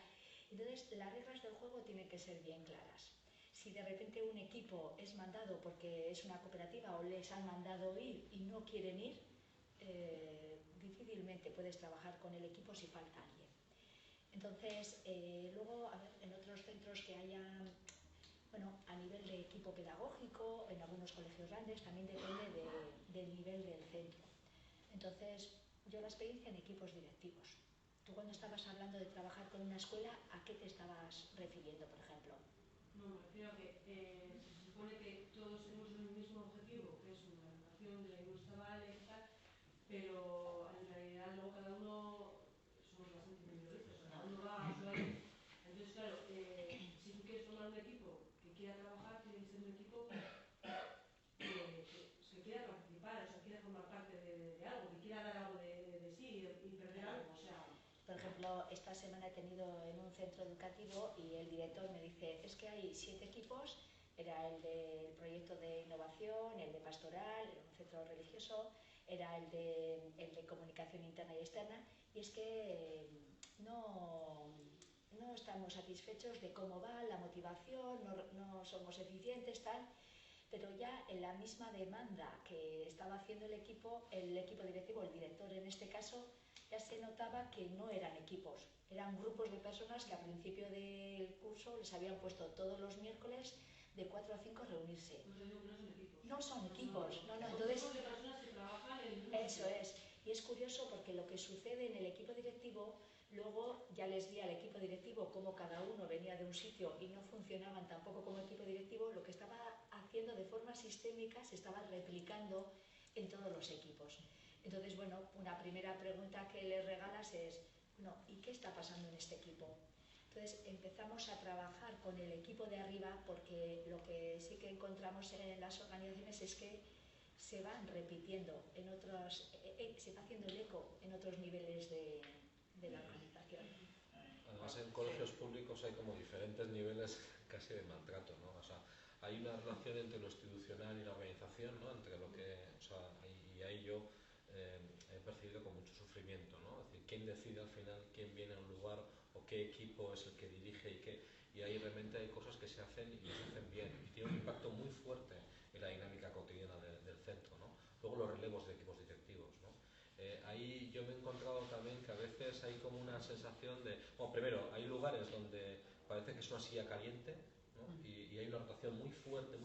Entonces, las reglas del juego tienen que ser bien claras. Si de repente un equipo es mandado porque es una cooperativa o les han mandado ir y no quieren ir, difícilmente puedes trabajar con el equipo si falta alguien. Entonces, luego, a ver, en otros centros que hayan, bueno, a nivel de equipo pedagógico, en algunos colegios grandes, también depende del nivel del centro. Entonces, yo la experiencia en equipos directivos. Tú cuando estabas hablando de trabajar con una escuela, ¿a qué te estabas refiriendo, por ejemplo? No, me refiero a que se supone que todos tenemos el mismo objetivo, que es una educación de nuestra vale y tal, pero en realidad luego cada uno somos bastante individualistas, o sea, cada uno va a su área. Entonces, claro, si tú quieres formar un equipo que quiera trabajar, tiene que ser un equipo que quiera participar, o sea, quiera formar parte de algo, que quiera dar algo de sí y perder algo, o sea. Por ejemplo, esta semana he tenido en un centro educativo y el director me dice, es que hay 7 equipos, era el del proyecto de innovación, el de pastoral, era un centro religioso, era el de comunicación interna y externa, y es que no estamos satisfechos de cómo va la motivación, no somos eficientes, tal. Pero ya en la misma demanda que estaba haciendo el equipo directivo, el director en este caso, ya se notaba que no eran equipos, eran grupos de personas que al principio del curso les habían puesto todos los miércoles de 4 a 5 reunirse. No son equipos. No, entonces, grupos de personas que trabajan en eso es. Y es curioso porque lo que sucede en el equipo directivo, luego ya les di al equipo directivo cómo cada uno venía de un sitio y no funcionaban tampoco como equipo directivo, lo que estaba haciendo de forma sistémica se estaba replicando en todos los equipos. Entonces, bueno, una primera pregunta que les regalas es, bueno, ¿y qué está pasando en este equipo? Entonces empezamos a trabajar con el equipo de arriba porque lo que sí que encontramos en las organizaciones es que se van repitiendo en otros, se va haciendo el eco en otros niveles de la organización. Además, en colegios públicos hay como diferentes niveles casi de maltrato, ¿no? O sea, hay una relación entre lo institucional y la organización, ¿no? Entre lo que, o sea, y ahí yo he percibido con mucho sufrimiento, ¿no? Es decir, quién decide al final quién viene a un lugar o qué equipo es el que dirige y ahí realmente hay cosas que se hacen y se hacen bien y tiene un impacto muy fuerte en la dinámica cotidiana del centro, ¿no? Luego los relevos de equipos directivos, ¿no? Ahí yo me he encontrado también que a veces hay como una sensación de, bueno, primero, hay lugares donde parece que es una silla caliente, ¿no? Y hay una rotación muy fuerte,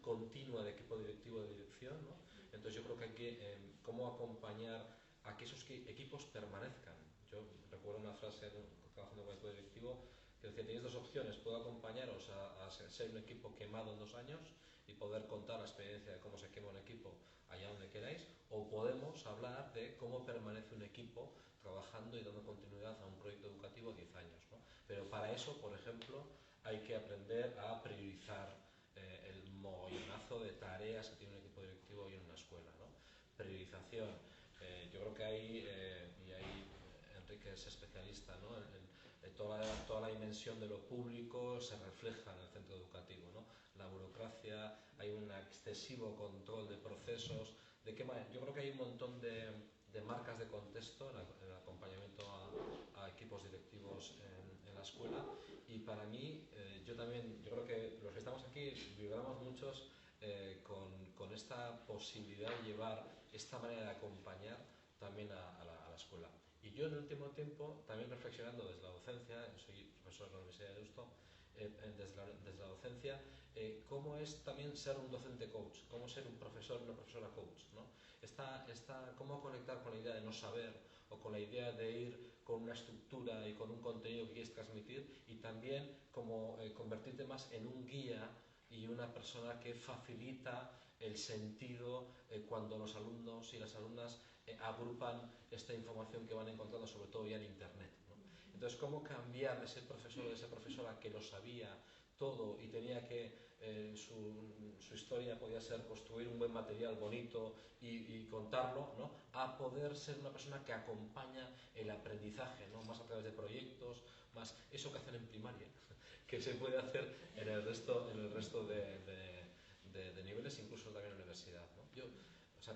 continua de equipo directivo de dirección, ¿no? Entonces yo creo que hay que, cómo acompañar a que esos equipos permanezcan. Yo recuerdo una frase trabajando con el equipo directivo que decía, tenéis 2 opciones, puedo acompañaros a ser un equipo quemado en 2 años y poder contar la experiencia de cómo se quema un equipo allá donde queráis, o podemos hablar de cómo permanece un equipo trabajando y dando continuidad a un proyecto educativo 10 años, ¿no? Pero para eso, por ejemplo, hay que aprender a priorizar el mogollonazo de tareas que tiene un equipo directivo hoy en una escuela, ¿no? Priorización, yo creo que ahí, y ahí Enrique es especialista, ¿no? Toda la dimensión de lo público se refleja en el centro educativo, ¿no? La burocracia, hay un excesivo control de procesos, yo creo que hay un montón de marcas de contexto en el acompañamiento a equipos directivos en la escuela, y para mí, yo creo que los que estamos aquí vibramos muchos con esta posibilidad de llevar esta manera de acompañar también a la escuela. Y yo en el último tiempo, también reflexionando desde la docencia, soy profesor de la Universidad de Deusto, desde la docencia, cómo es también ser un docente coach, cómo ser un profesor, una profesora coach, ¿no? Cómo conectar con la idea de no saber, o con la idea de ir con una estructura y con un contenido que quieres transmitir, y también cómo convertirte más en un guía y una persona que facilita el sentido cuando los alumnos y las alumnas agrupan esta información que van encontrando, sobre todo ya en Internet, ¿no? Entonces, cómo cambiar de ese profesor o de esa profesora que lo sabía todo y tenía que, su historia podía ser construir un buen material bonito y contarlo, ¿no? A poder ser una persona que acompaña el aprendizaje, ¿no? Más a través de proyectos, más eso que hacen en primaria, que se puede hacer en el resto de niveles, incluso también en la universidad, ¿no?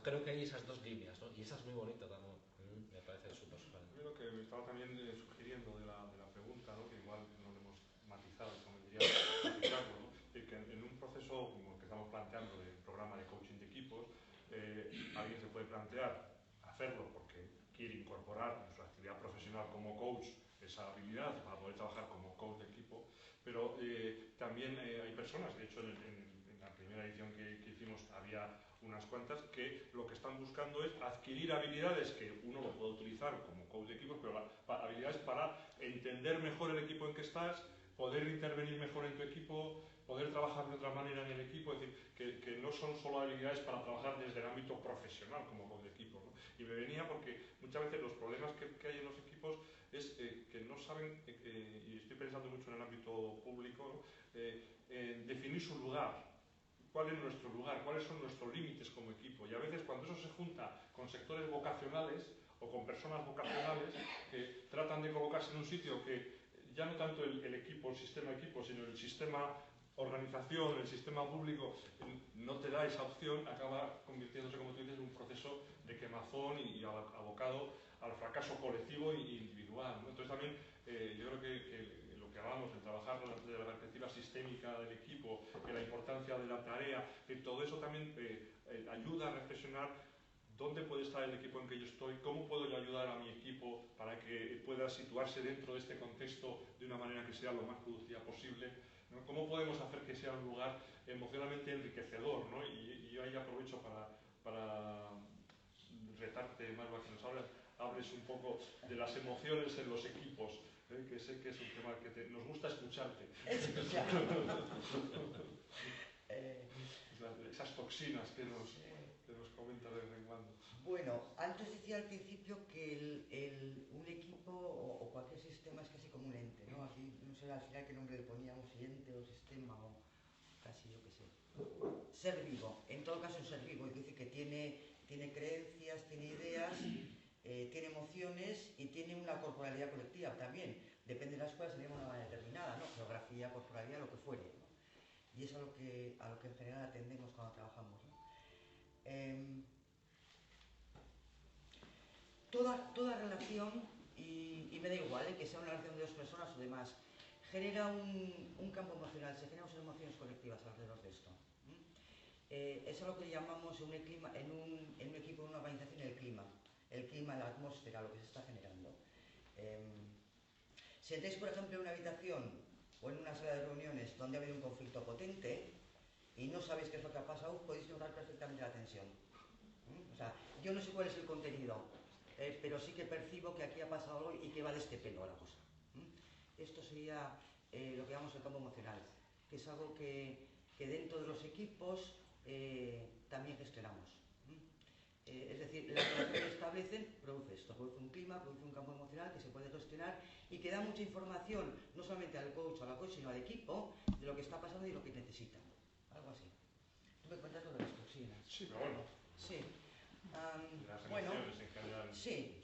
Creo que hay esas dos líneas, ¿no? Y esa es muy bonita también, me parece súper suave. Yo lo que me estaba también sugiriendo de la pregunta, ¿no? Que igual no lo hemos matizado, como diría matizarlo, ¿no? Que en un proceso como el que estamos planteando de programa de coaching de equipos, alguien se puede plantear hacerlo porque quiere incorporar en su actividad profesional como coach esa habilidad para poder trabajar como coach de equipo, pero también hay personas, de hecho en la primera edición que hicimos había unas cuantas que lo que están buscando es adquirir habilidades que uno lo puede utilizar como coach de equipos, pero habilidades para entender mejor el equipo en que estás, poder intervenir mejor en tu equipo, poder trabajar de otra manera en el equipo, es decir, que no son solo habilidades para trabajar desde el ámbito profesional como coach de equipo, ¿no? Y me venía porque muchas veces los problemas que hay en los equipos es que no saben, y estoy pensando mucho en el ámbito público, ¿no? Definir su lugar. ¿Cuál es nuestro lugar? ¿Cuáles son nuestros límites como equipo? Y a veces cuando eso se junta con sectores vocacionales o con personas vocacionales que tratan de colocarse en un sitio que ya no tanto el equipo, el sistema equipo, sino el sistema organización, el sistema público no te da esa opción, acaba convirtiéndose, como tú dices, en un proceso de quemazón y abocado al fracaso colectivo e individual, ¿no? Entonces también yo creo que lo que hablamos, el trabajar desde la perspectiva sistémica del equipo, que la importancia de la tarea, que todo eso también ayuda a reflexionar dónde puede estar el equipo en que yo estoy, cómo puedo yo ayudar a mi equipo para que pueda situarse dentro de este contexto de una manera que sea lo más productiva posible, ¿no? ¿Cómo podemos hacer que sea un lugar emocionalmente enriquecedor, ¿no? Y yo ahí aprovecho para retarte, Marva, que nos hables un poco de las emociones en los equipos, que sé que es un tema que nos gusta escucharte. Esas toxinas que nos comentas de vez en cuando. Bueno, antes decía al principio que un equipo o cualquier sistema es casi como un ente, ¿no? Aquí no sé al final qué nombre le poníamos, si ente o sistema o casi yo qué sé. Ser vivo, en todo caso un ser vivo, es decir, que tiene creencias, tiene ideas, tiene emociones y tiene una corporalidad colectiva también. Depende de la escuela, sería una manera determinada, ¿no? Geografía, corporalidad, lo que fuere, ¿no? Y es a lo que en general atendemos cuando trabajamos, ¿no? Toda relación, y me da igual que sea una relación de dos personas o demás, genera un campo emocional, se generan unas emociones colectivas alrededor de esto. Es a lo que llamamos en un equipo, en una organización, el clima, la atmósfera, lo que se está generando. Si estáis, por ejemplo, en una habitación o en una sala de reuniones donde ha habido un conflicto potente y no sabéis qué es lo que ha pasado, podéis notar perfectamente la tensión. O sea, yo no sé cuál es el contenido, pero sí que percibo que aquí ha pasado algo y que va de este pelo a la cosa. Esto sería lo que llamamos el campo emocional, que es algo que dentro de los equipos también gestionamos. Es decir, la relación que establecen produce esto, produce un clima, produce un campo emocional que se puede gestionar y que da mucha información, no solamente al coach o a la coach, sino al equipo, de lo que está pasando y lo que necesita. Algo así. ¿Tú me cuentas lo de las toxinas? Sí, pero bueno. Sí. Las Bueno, relaciones en general. sí.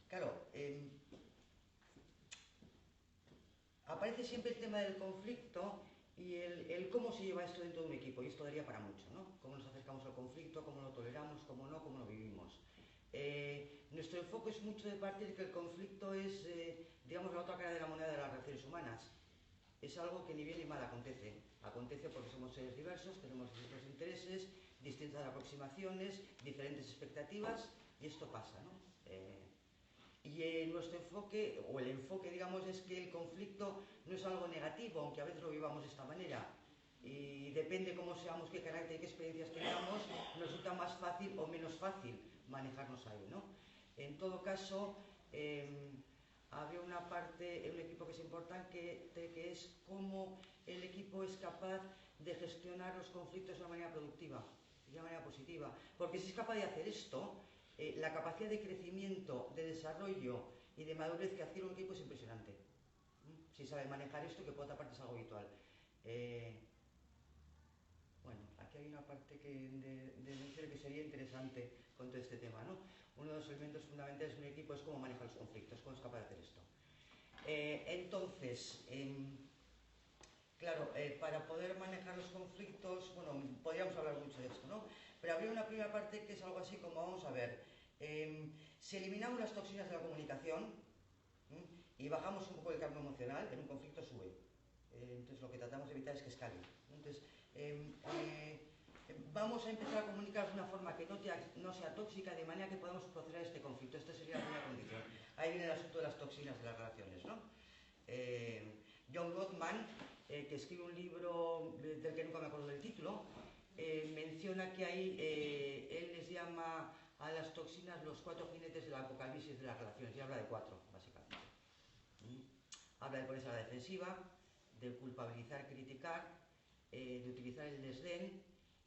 Claro, aparece siempre el tema del conflicto y el cómo se lleva esto dentro de un equipo, y esto daría para mucho, ¿no? Cómo nos acercamos al conflicto, cómo lo toleramos, cómo no, cómo lo vivimos. Nuestro enfoque es mucho de parte de que el conflicto es, digamos, la otra cara de la moneda de las relaciones humanas. Es algo que ni bien ni mal acontece. Acontece porque somos seres diversos, tenemos distintos intereses, distintas aproximaciones, diferentes expectativas, y esto pasa, ¿no? Y nuestro enfoque, o el enfoque, digamos, es que el conflicto no es algo negativo, aunque a veces lo vivamos de esta manera. Y depende cómo seamos, qué carácter y qué experiencias tengamos, nos resulta más fácil o menos fácil manejarnos ahí, ¿no? En todo caso, había una parte en un equipo que es importante, que es cómo el equipo es capaz de gestionar los conflictos de una manera productiva, de una manera positiva. Porque si es capaz de hacer esto, la capacidad de crecimiento, de desarrollo y de madurez que adquiere un equipo es impresionante. Si sabe manejar esto, que por otra parte es algo habitual. Bueno, aquí hay una parte que sería interesante con todo este tema, ¿no? Uno de los elementos fundamentales de un equipo es cómo maneja los conflictos, cómo es capaz de hacer esto. Entonces, claro, para poder manejar los conflictos, bueno, podríamos hablar mucho de esto, ¿no? Pero habría una primera parte que es algo así como, vamos a ver, si eliminamos las toxinas de la comunicación y bajamos un poco el cambio emocional, en un conflicto sube. Entonces lo que tratamos de evitar es que escale. Entonces, vamos a empezar a comunicar de una forma que no sea tóxica, de manera que podamos proceder a este conflicto. Esta sería la primera condición. Ahí viene el asunto de las toxinas de las relaciones, ¿no? John Gottman, que escribe un libro del que nunca me acuerdo del título, menciona que ahí él les llama a las toxinas los 4 jinetes del apocalipsis de las relaciones, y habla de 4, básicamente. Habla de ponerse a la defensiva, de culpabilizar, criticar, de utilizar el desdén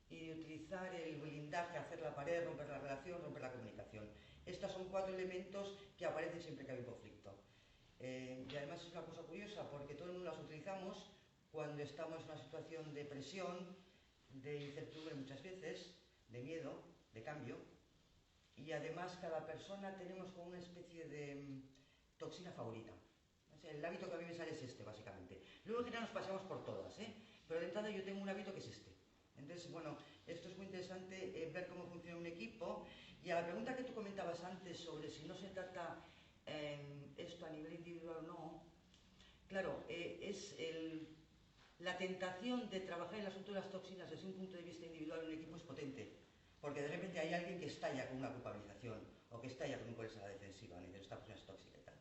y de utilizar el blindaje, hacer la pared, romper la relación, romper la comunicación. Estos son 4 elementos que aparecen siempre que hay un conflicto. Y además es una cosa curiosa, porque todo el mundo las utilizamos cuando estamos en una situación de presión, de incertidumbre muchas veces, de miedo, de cambio, y además cada persona tenemos como una especie de toxina favorita. O sea, el hábito que a mí me sale es este, básicamente. Luego en general nos pasamos por todas, pero de entrada yo tengo un hábito que es este. Entonces, bueno, esto es muy interesante, ver cómo funciona un equipo. Y a la pregunta que tú comentabas antes sobre si no se trata esto a nivel individual o no, claro, la tentación de trabajar en el asunto de las toxinas desde un punto de vista individual en un equipo es potente, porque de repente hay alguien que estalla con una culpabilización o que estalla con un ponerse a la defensiva, y dice, esta persona es tóxica y tal.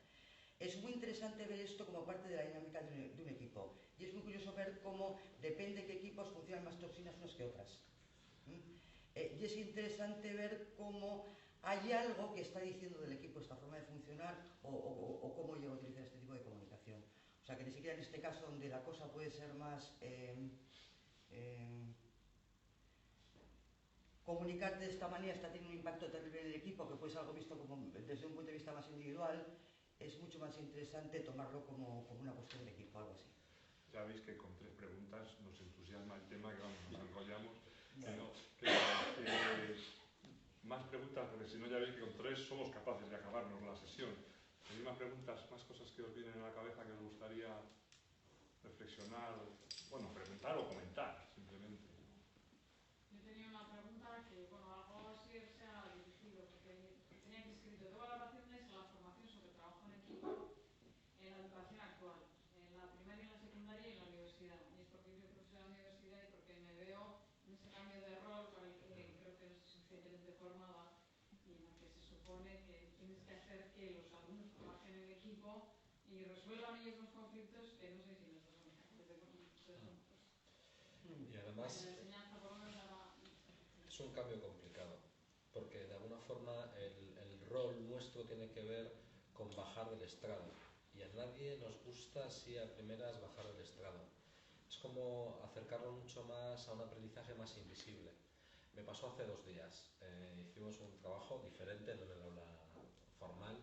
Es muy interesante ver esto como parte de la dinámica de un equipo, y es muy curioso ver cómo depende de qué equipos funcionan más toxinas unas que otras. Y es interesante ver cómo hay algo que está diciendo del equipo esta forma de funcionar o cómo llega a utilizar este tipo de comunicación. O sea, que ni siquiera en este caso donde la cosa puede ser más... comunicar de esta manera está teniendo un impacto terrible en el equipo, que puede ser algo visto como, desde un punto de vista más individual, es mucho más interesante tomarlo como una cuestión de equipo, algo así. Ya veis que con 3 preguntas nos entusiasma el tema, que vamos, nos enrollamos. Bueno. Más preguntas, porque si no ya veis que con 3 somos capaces de acabarnos la sesión. ¿Tenéis más preguntas, más cosas que os vienen a la cabeza que os gustaría reflexionar, bueno, preguntar o comentar, simplemente? Yo tenía una pregunta que, bueno, algo así se ha dirigido, porque tenía que escrito, tengo vacaciones en la formación sobre trabajo en equipo en la educación actual, en la primaria, en la secundaria y en la universidad. Y es porque yo soy profesora de la universidad y porque me veo en ese cambio de rol para el que creo que no estoy suficientemente formada y en el que se supone que tienes que hacer que los alumnos trabajen en equipo y resuelvan ellos los conflictos, que no sé si los son capaces de conflictos. Y además la enseñanza por lo menos es un cambio complicado, porque de alguna forma el rol nuestro tiene que ver con bajar del estrado, y a nadie nos gusta así a primeras bajar del estrado. Es como acercarlo mucho más a un aprendizaje más invisible. Me pasó hace 2 días, hicimos un trabajo diferente en el aula formal,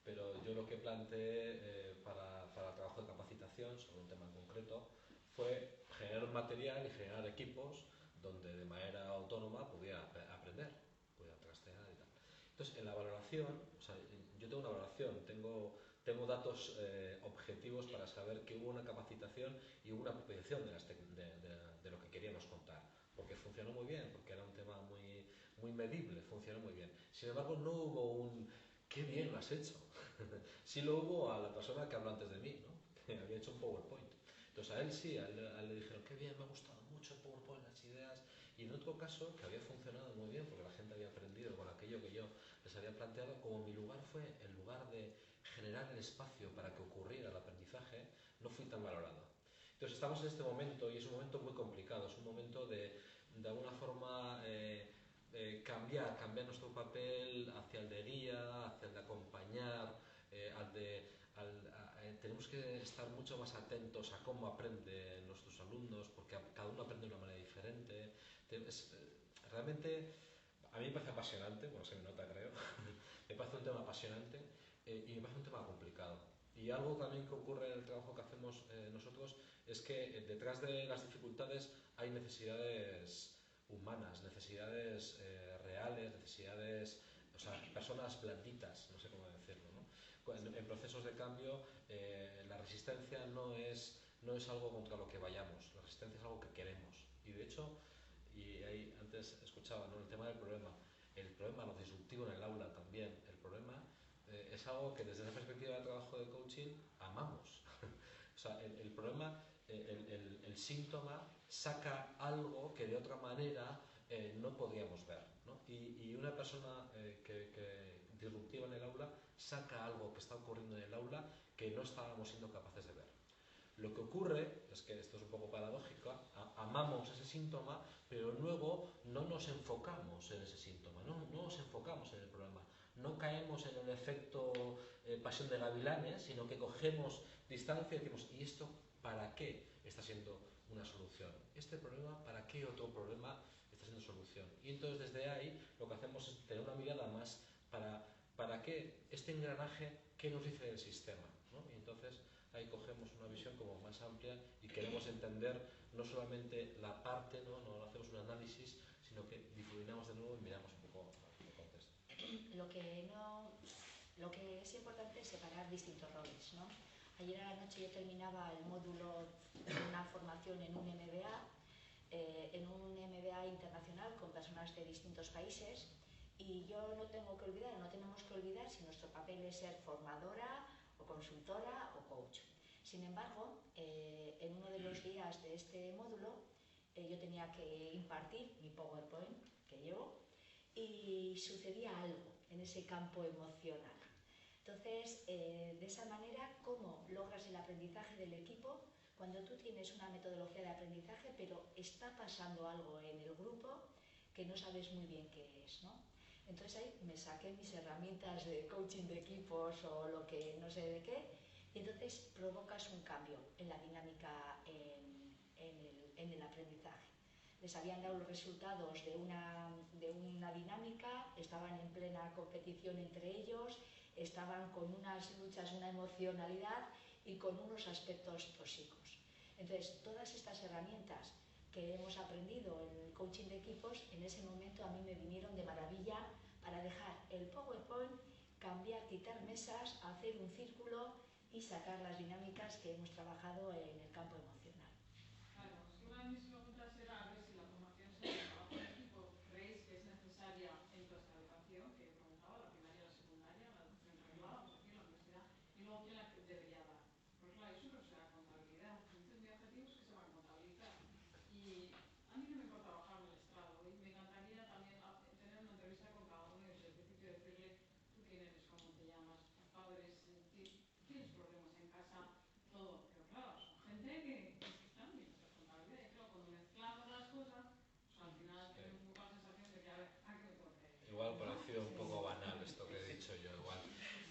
pero yo lo que planteé para el trabajo de capacitación sobre un tema en concreto fue generar un material y generar equipos donde de manera autónoma podía aprender, podía trastear y tal. Entonces, en la valoración, o sea, yo tengo una valoración, tengo datos objetivos para saber que hubo una capacitación y hubo una apropiación de lo que queríamos contar, porque funcionó muy bien, porque era un tema muy medible, funcionó muy bien. Sin embargo, no hubo un ¡qué bien lo has hecho! Sí lo hubo a la persona que habló antes de mí, ¿no? Que había hecho un PowerPoint. Entonces a él sí, a él le dijeron ¡qué bien, me ha gustado mucho el PowerPoint, las ideas! Y en otro caso, que había funcionado muy bien, porque la gente había aprendido con aquello que yo les había planteado, como mi lugar fue el lugar de generar el espacio para que ocurriera el aprendizaje, no fui tan valorado. Entonces estamos en este momento, y es un momento muy complicado, es un momento de alguna forma, cambiar nuestro papel hacia el de guía, hacia el de acompañar, tenemos que estar mucho más atentos a cómo aprenden nuestros alumnos, porque cada uno aprende de una manera diferente. Realmente, a mí me parece apasionante, bueno, se me nota creo, me parece un tema apasionante y me parece un tema complicado. Y algo también que ocurre en el trabajo que hacemos nosotros es que detrás de las dificultades hay necesidades humanas, necesidades reales, necesidades, o sea, personas blanditas, no sé cómo decirlo, ¿no? En procesos de cambio, la resistencia no es algo contra lo que vayamos, la resistencia es algo que queremos. Y de hecho, y ahí antes escuchaba, ¿no?, el tema del problema, lo disruptivo en el aula también, el problema es algo que desde la perspectiva de trabajo de coaching amamos. O sea, el problema, el síntoma saca algo que de otra manera no podríamos ver, ¿no? Y una persona que disruptiva en el aula saca algo que está ocurriendo en el aula que no estábamos siendo capaces de ver. Lo que ocurre es que esto es un poco paradójico, amamos ese síntoma, pero luego no nos enfocamos en ese síntoma, no nos enfocamos en el problema, no caemos en el efecto pasión de gavilanes, sino que cogemos distancia y decimos, ¿y esto para qué está siendo una solución? ¿Este problema para qué otro problema está siendo solución? Y entonces desde ahí lo que hacemos es tener una mirada más para qué este engranaje, qué nos dice del sistema, ¿no? Y entonces ahí cogemos una visión como más amplia y queremos entender no solamente la parte, no hacemos un análisis, sino que difuminamos de nuevo y miramos un poco el contexto. Lo que es importante es separar distintos roles, ¿no? Ayer a la noche yo terminaba el módulo de una formación en un MBA internacional con personas de distintos países, y yo no tenemos que olvidar si nuestro papel es ser formadora o consultora o coach. Sin embargo, en uno de los días de este módulo yo tenía que impartir mi PowerPoint que llevo, y sucedía algo en ese campo emocional. Entonces, de esa manera, ¿cómo logras el aprendizaje del equipo cuando tú tienes una metodología de aprendizaje, pero está pasando algo en el grupo que no sabes muy bien qué es, ¿no? Entonces ahí me saqué mis herramientas de coaching de equipos o lo que no sé de qué, y entonces provocas un cambio en la dinámica en el aprendizaje. Les habían dado los resultados de una dinámica, estaban en plena competición entre ellos, estaban con unas luchas, una emocionalidad y con unos aspectos tóxicos. Entonces, todas estas herramientas que hemos aprendido en el coaching de equipos, en ese momento a mí me vinieron de maravilla para dejar el PowerPoint, cambiar, quitar mesas, hacer un círculo y sacar las dinámicas que hemos trabajado en el campo emocional. Claro, es que una de mis preguntas era a ver si la formación sobre el trabajo en equipo creéis que es necesaria en nuestra educación, que preguntaba, la primaria y la secundaria, la educación reglada, pues aquí en la universidad, y luego quién la debería dar. Pues claro, eso no será contabilidad, funciones de objetivos que se van a contabilizar. Y a mí no me importa bajarme el estrado, y me encantaría también tener una entrevista con cada uno y desde el principio decirle, tú quién eres, cómo te llamas, tus padres, tienes problemas en casa, todo. Pero claro, son gente que están bien hacer contabilidad, y claro, cuando mezclamos las cosas, pues al final tenemos un poco la sensación de que, a ver, ¿a qué me toca? Igual parecido un poco banal esto que he dicho yo, igual.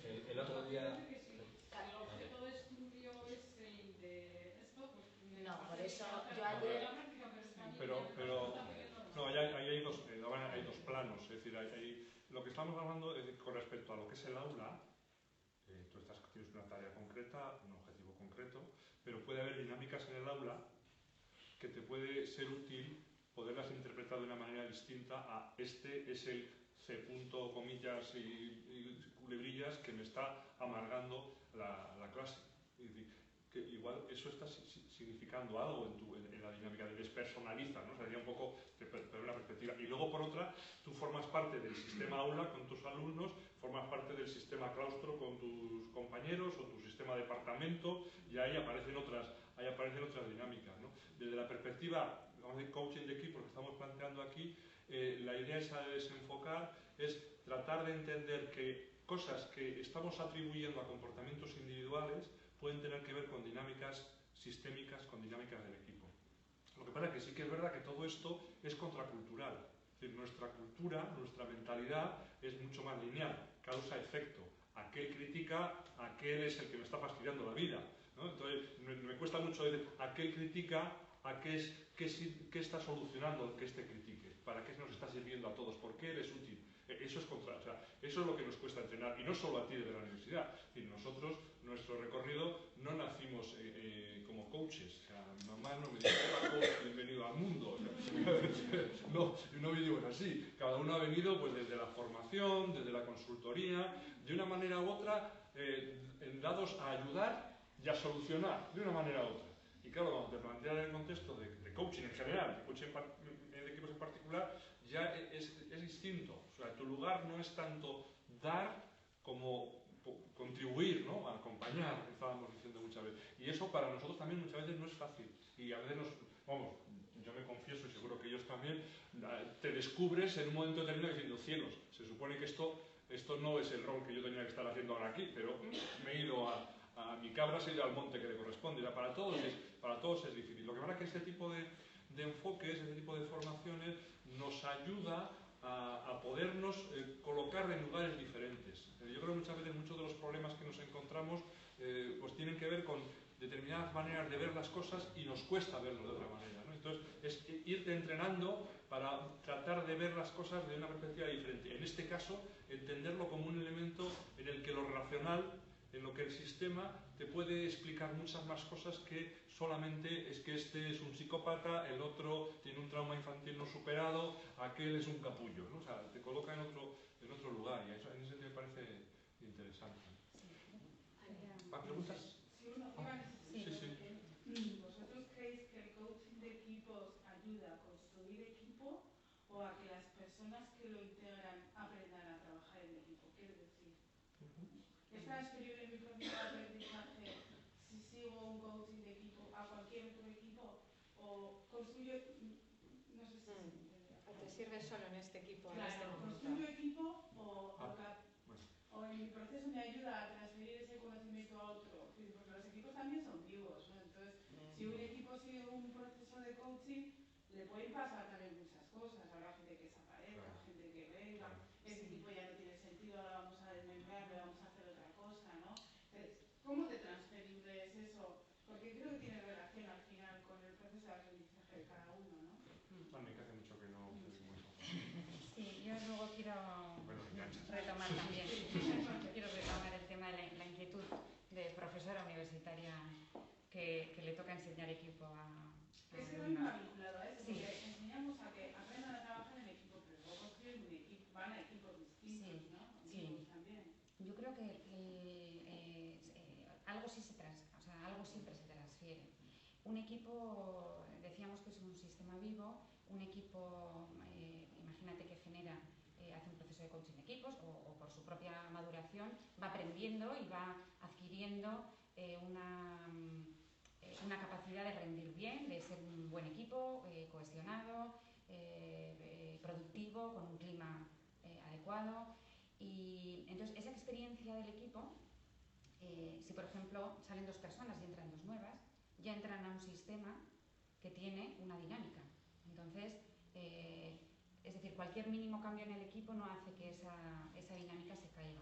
El otro día... El objeto de estudio es el de esto, pues... No, por eso yo ayer... No, ahí hay dos planos, es decir, lo que estamos hablando es con respecto a lo que es el aula. Tú tienes una tarea concreta, un objetivo concreto, pero puede haber dinámicas en el aula que te puede ser útil poderlas interpretar de una manera distinta a este es el C punto, comillas y culebrillas que me está amargando la clase. Es decir, que igual eso está significando algo en la dinámica de despersonaliza, ¿no? O sea, sería un poco de una perspectiva. Y luego, por otra, tú formas parte del sistema aula con tus alumnos, formas parte del sistema claustro con tus compañeros o tu sistema departamento, y ahí aparecen otras dinámicas, ¿no? Desde la perspectiva, vamos a decir, coaching de equipo que estamos planteando aquí, la idea es desenfocar, es tratar de entender que cosas que estamos atribuyendo a comportamientos individuales pueden tener que ver con dinámicas sistémicas, con dinámicas del equipo. Lo que pasa es que sí que es verdad que todo esto es contracultural. Es decir, nuestra cultura, nuestra mentalidad es mucho más lineal, causa-efecto. Aquel critica, aquel es el que me está fastidiando la vida, ¿no? Entonces, me cuesta mucho decir, aquel critica, a qué está solucionando el que este critique, para qué nos está sirviendo a todos, por qué eres útil. Eso es lo que nos cuesta entrenar, y no solo a ti desde la universidad. Es decir, nosotros, nuestro recorrido, no nacimos como coaches. O sea, mi mamá no me dijo, hola coach, bienvenido al mundo. O sea, no vivimos así. Cada uno ha venido pues, desde la formación, desde la consultoría, de una manera u otra, dados a ayudar y a solucionar, de una manera u otra. Y claro, cuando te planteas en el contexto de coaching en general, de coaching en equipos en particular, ya es distinto. O sea, tu lugar no es tanto dar como contribuir, ¿no? A acompañar, que estábamos diciendo muchas veces. Y eso para nosotros también muchas veces no es fácil. Y a veces yo me confieso, y seguro que ellos también, te descubres en un momento determinado diciendo, cielos, se supone que esto no es el rol que yo tenía que estar haciendo ahora aquí, pero me he ido a mi cabra, se ha ido al monte que le corresponde. Ya para todos es difícil. Lo que pasa es que ese tipo de enfoques, ese tipo de formaciones nos ayuda a podernos colocar en lugares diferentes. Yo creo que muchas veces muchos de los problemas que nos encontramos pues tienen que ver con determinadas maneras de ver las cosas y nos cuesta verlo de otra manera, ¿no? Entonces es irte entrenando para tratar de ver las cosas de una perspectiva diferente. En este caso, entenderlo como un elemento en el que lo racional, en lo que el sistema te puede explicar muchas más cosas que solamente es que este es un psicópata, el otro tiene un trauma infantil no superado, aquel es un capullo, ¿no? O sea, te coloca en otro lugar, y eso en ese sentido me parece interesante. ¿Más preguntas? Sí. ¿Vosotros creéis que el coaching de equipos ayuda a construir equipo o a que las personas que lo integran aprendan a trabajar en equipo? Quiero decir, ¿es transferible mi proceso de aprendizaje si sigo un coaching de equipo a cualquier otro equipo? ¿O construyo, no sé si se entiende? ¿O te sirve solo en este equipo? Claro, en este momento? ¿construyo equipo o en mi proceso me ayuda a transferir ese conocimiento a otro? Porque los equipos también son vivos, ¿no? Entonces, si un equipo sigue un proceso de coaching, le pueden pasar también muchas cosas. Habrá gente que desaparezca, gente que venga, ese equipo ya no tiene sentido, ahora vamos a desmembrar, le vamos a hacer otra cosa, ¿no? Entonces, ¿cómo de transferible es eso? Porque creo que tiene relación al final con el proceso de aprendizaje de cada uno, ¿no? Me hace mucho que no hacemos eso. Sí, yo luego quiero retomar también, quiero retomar el tema de la inquietud de profesora universitaria que le toca enseñar equipo a es que no alumnos. va vinculado a eso, Sí. porque enseñamos a que aprendan a trabajar en equipo, pero luego construyen un equipo, van a equipos distintos, Sí, ¿no? sí. Amigos también. Yo creo que algo siempre se transfiere. Un equipo, decíamos que es un sistema vivo, un equipo, imagínate que genera, hace un proceso de coaching de equipos o por su propia maduración, va aprendiendo y va adquiriendo una capacidad de rendir bien, de ser un buen equipo, cohesionado, productivo, con un clima adecuado. Y entonces esa experiencia del equipo, si por ejemplo salen dos personas y entran dos nuevas, ya entran a un sistema que tiene una dinámica. Entonces, es decir, cualquier mínimo cambio en el equipo no hace que esa dinámica se caiga.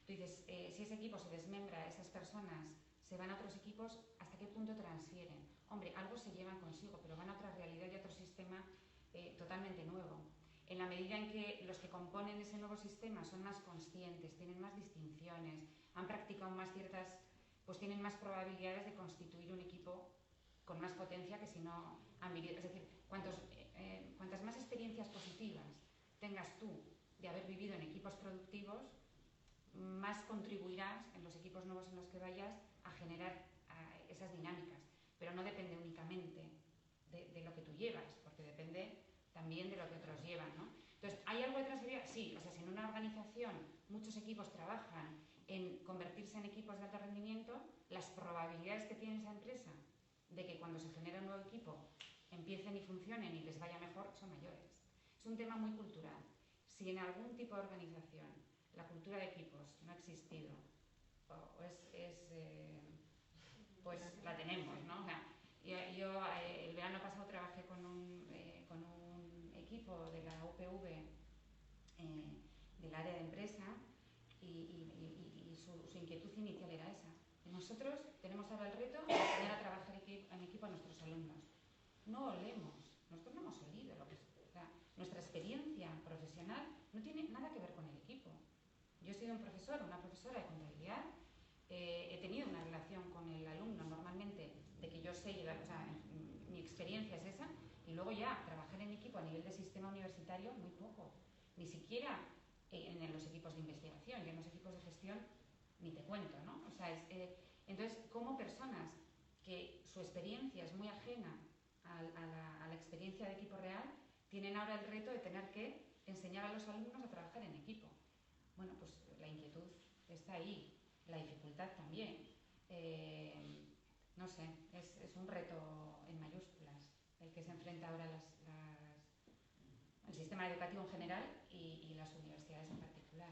Entonces, si ese equipo se desmembra, esas personas se van a otros equipos, ¿hasta qué punto transfieren? Hombre, algo se llevan consigo, pero van a otra realidad y a otro sistema totalmente nuevo. En la medida en que los que componen ese nuevo sistema son más conscientes, tienen más distinciones, han practicado más pues tienen más probabilidades de constituir un equipo con más potencia que si no han vivido. Es decir, cuantas más experiencias positivas tengas tú de haber vivido en equipos productivos, más contribuirás en los equipos nuevos en los que vayas a generar esas dinámicas. Pero no depende únicamente de lo que tú llevas, porque depende también de lo que otros llevan, ¿no? Entonces, ¿hay algo de transferencia? Sí, o sea, si en una organización muchos equipos trabajan en convertirse en equipos de alto rendimiento, las probabilidades que tiene esa empresa de que cuando se genera un nuevo equipo empiecen y funcionen y les vaya mejor son mayores. Es un tema muy cultural. Si en algún tipo de organización la cultura de equipos no ha existido, pues la tenemos, ¿no? O sea, yo el verano pasado trabajé con un equipo de la UPV del área de empresa y su inquietud inicial era esa. Nosotros tenemos ahora el reto de poner a trabajar en equipo a nuestros alumnos. No olemos, nosotros no hemos olido lo que es. O sea, nuestra experiencia profesional no tiene nada que ver con el equipo. Yo he sido una profesora de contabilidad, he tenido una relación con el alumno normalmente de que yo sé llevar, o sea, mi experiencia es esa, y luego ya trabajar en equipo a nivel de sistema universitario muy poco, ni siquiera en los equipos de investigación, y en los equipos de gestión ni te cuento, ¿no? O sea, entonces, como personas que su experiencia es muy ajena a la experiencia de equipo real, tienen ahora el reto de tener que enseñar a los alumnos a trabajar en equipo. Bueno, pues la inquietud está ahí, la dificultad también. No sé, es un reto en mayúsculas el que se enfrenta ahora el sistema educativo en general y las universidades en particular.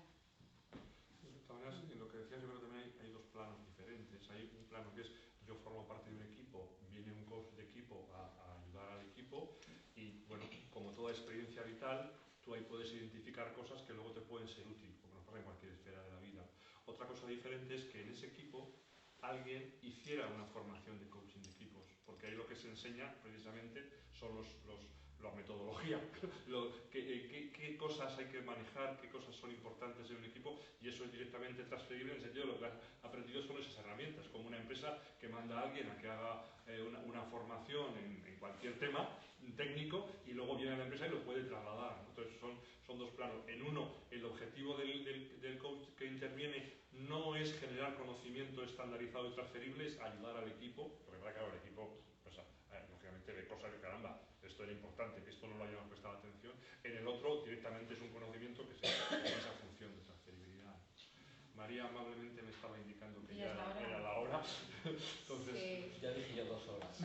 De todas maneras, en lo que decías, yo creo que también hay dos planos diferentes. Hay un plano que es yo formo parte de un equipo, viene un coach de equipo a ayudar al equipo y, bueno, como toda experiencia vital, tú ahí puedes identificar cosas que luego te pueden ser útiles, como nos pasa en cualquier esfera de la vida. Otra cosa diferente es que en ese equipo alguien hiciera una formación de coaching de equipos, porque ahí lo que se enseña precisamente son la metodología, qué cosas hay que manejar, qué cosas son importantes en un equipo, y eso es directamente transferible en el sentido de lo que has aprendido son esas herramientas, como una empresa que manda a alguien a que haga una formación en cualquier tema técnico y luego viene a la empresa y lo puede trasladar, ¿no? Entonces son dos planos. En uno, el objetivo del coach que interviene no es generar conocimiento estandarizado y transferible, es ayudar al equipo, porque para que el equipo, pues, lógicamente ve cosas que caramba, esto era importante, que esto no lo hayamos prestado atención. En el otro, directamente es un conocimiento que tiene esa función de transferibilidad. María amablemente me estaba indicando que ya era la hora. Entonces, sí. Ya dije yo 2 horas.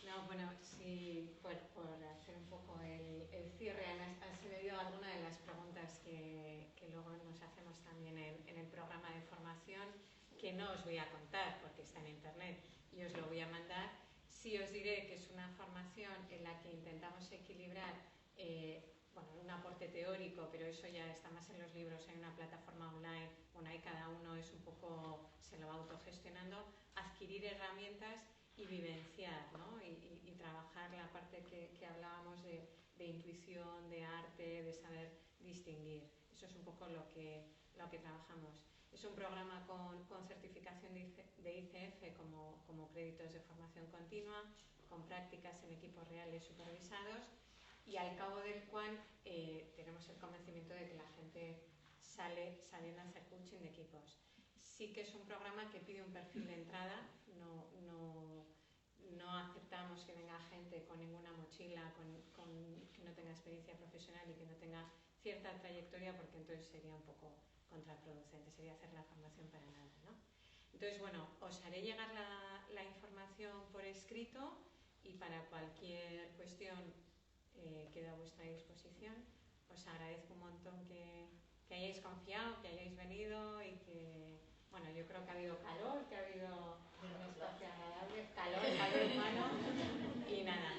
No, bueno, sí, por hacer un poco el cierre, han sido algunas de las preguntas que luego nos hacemos también en el programa de formación, que no os voy a contar porque está en internet y os lo voy a mandar. Sí os diré que es una formación en la que intentamos equilibrar un aporte teórico, pero eso ya está más en los libros, hay una plataforma online, bueno, ahí cada uno es un poco, se lo va autogestionando, adquirir herramientas y vivenciar, ¿no? Y trabajar la parte que hablábamos de intuición, de arte, de saber distinguir. Eso es un poco lo que trabajamos. Es un programa con certificación de ICF como créditos de formación continua, con prácticas en equipos reales supervisados y al cabo del cual tenemos el convencimiento de que la gente sale sabiendo hacer coaching de equipos. Sí que es un programa que pide un perfil de entrada, no aceptamos que venga gente con ninguna mochila, que no tenga experiencia profesional y que no tenga cierta trayectoria, porque entonces sería un poco contraproducente, sería hacer la formación para nada, ¿no? Entonces, bueno, os haré llegar la información por escrito y para cualquier cuestión quedo a vuestra disposición. Os agradezco un montón que hayáis confiado, que hayáis venido y que, bueno, yo creo que ha habido calor, que ha habido un espacio agradable, calor humano y nada,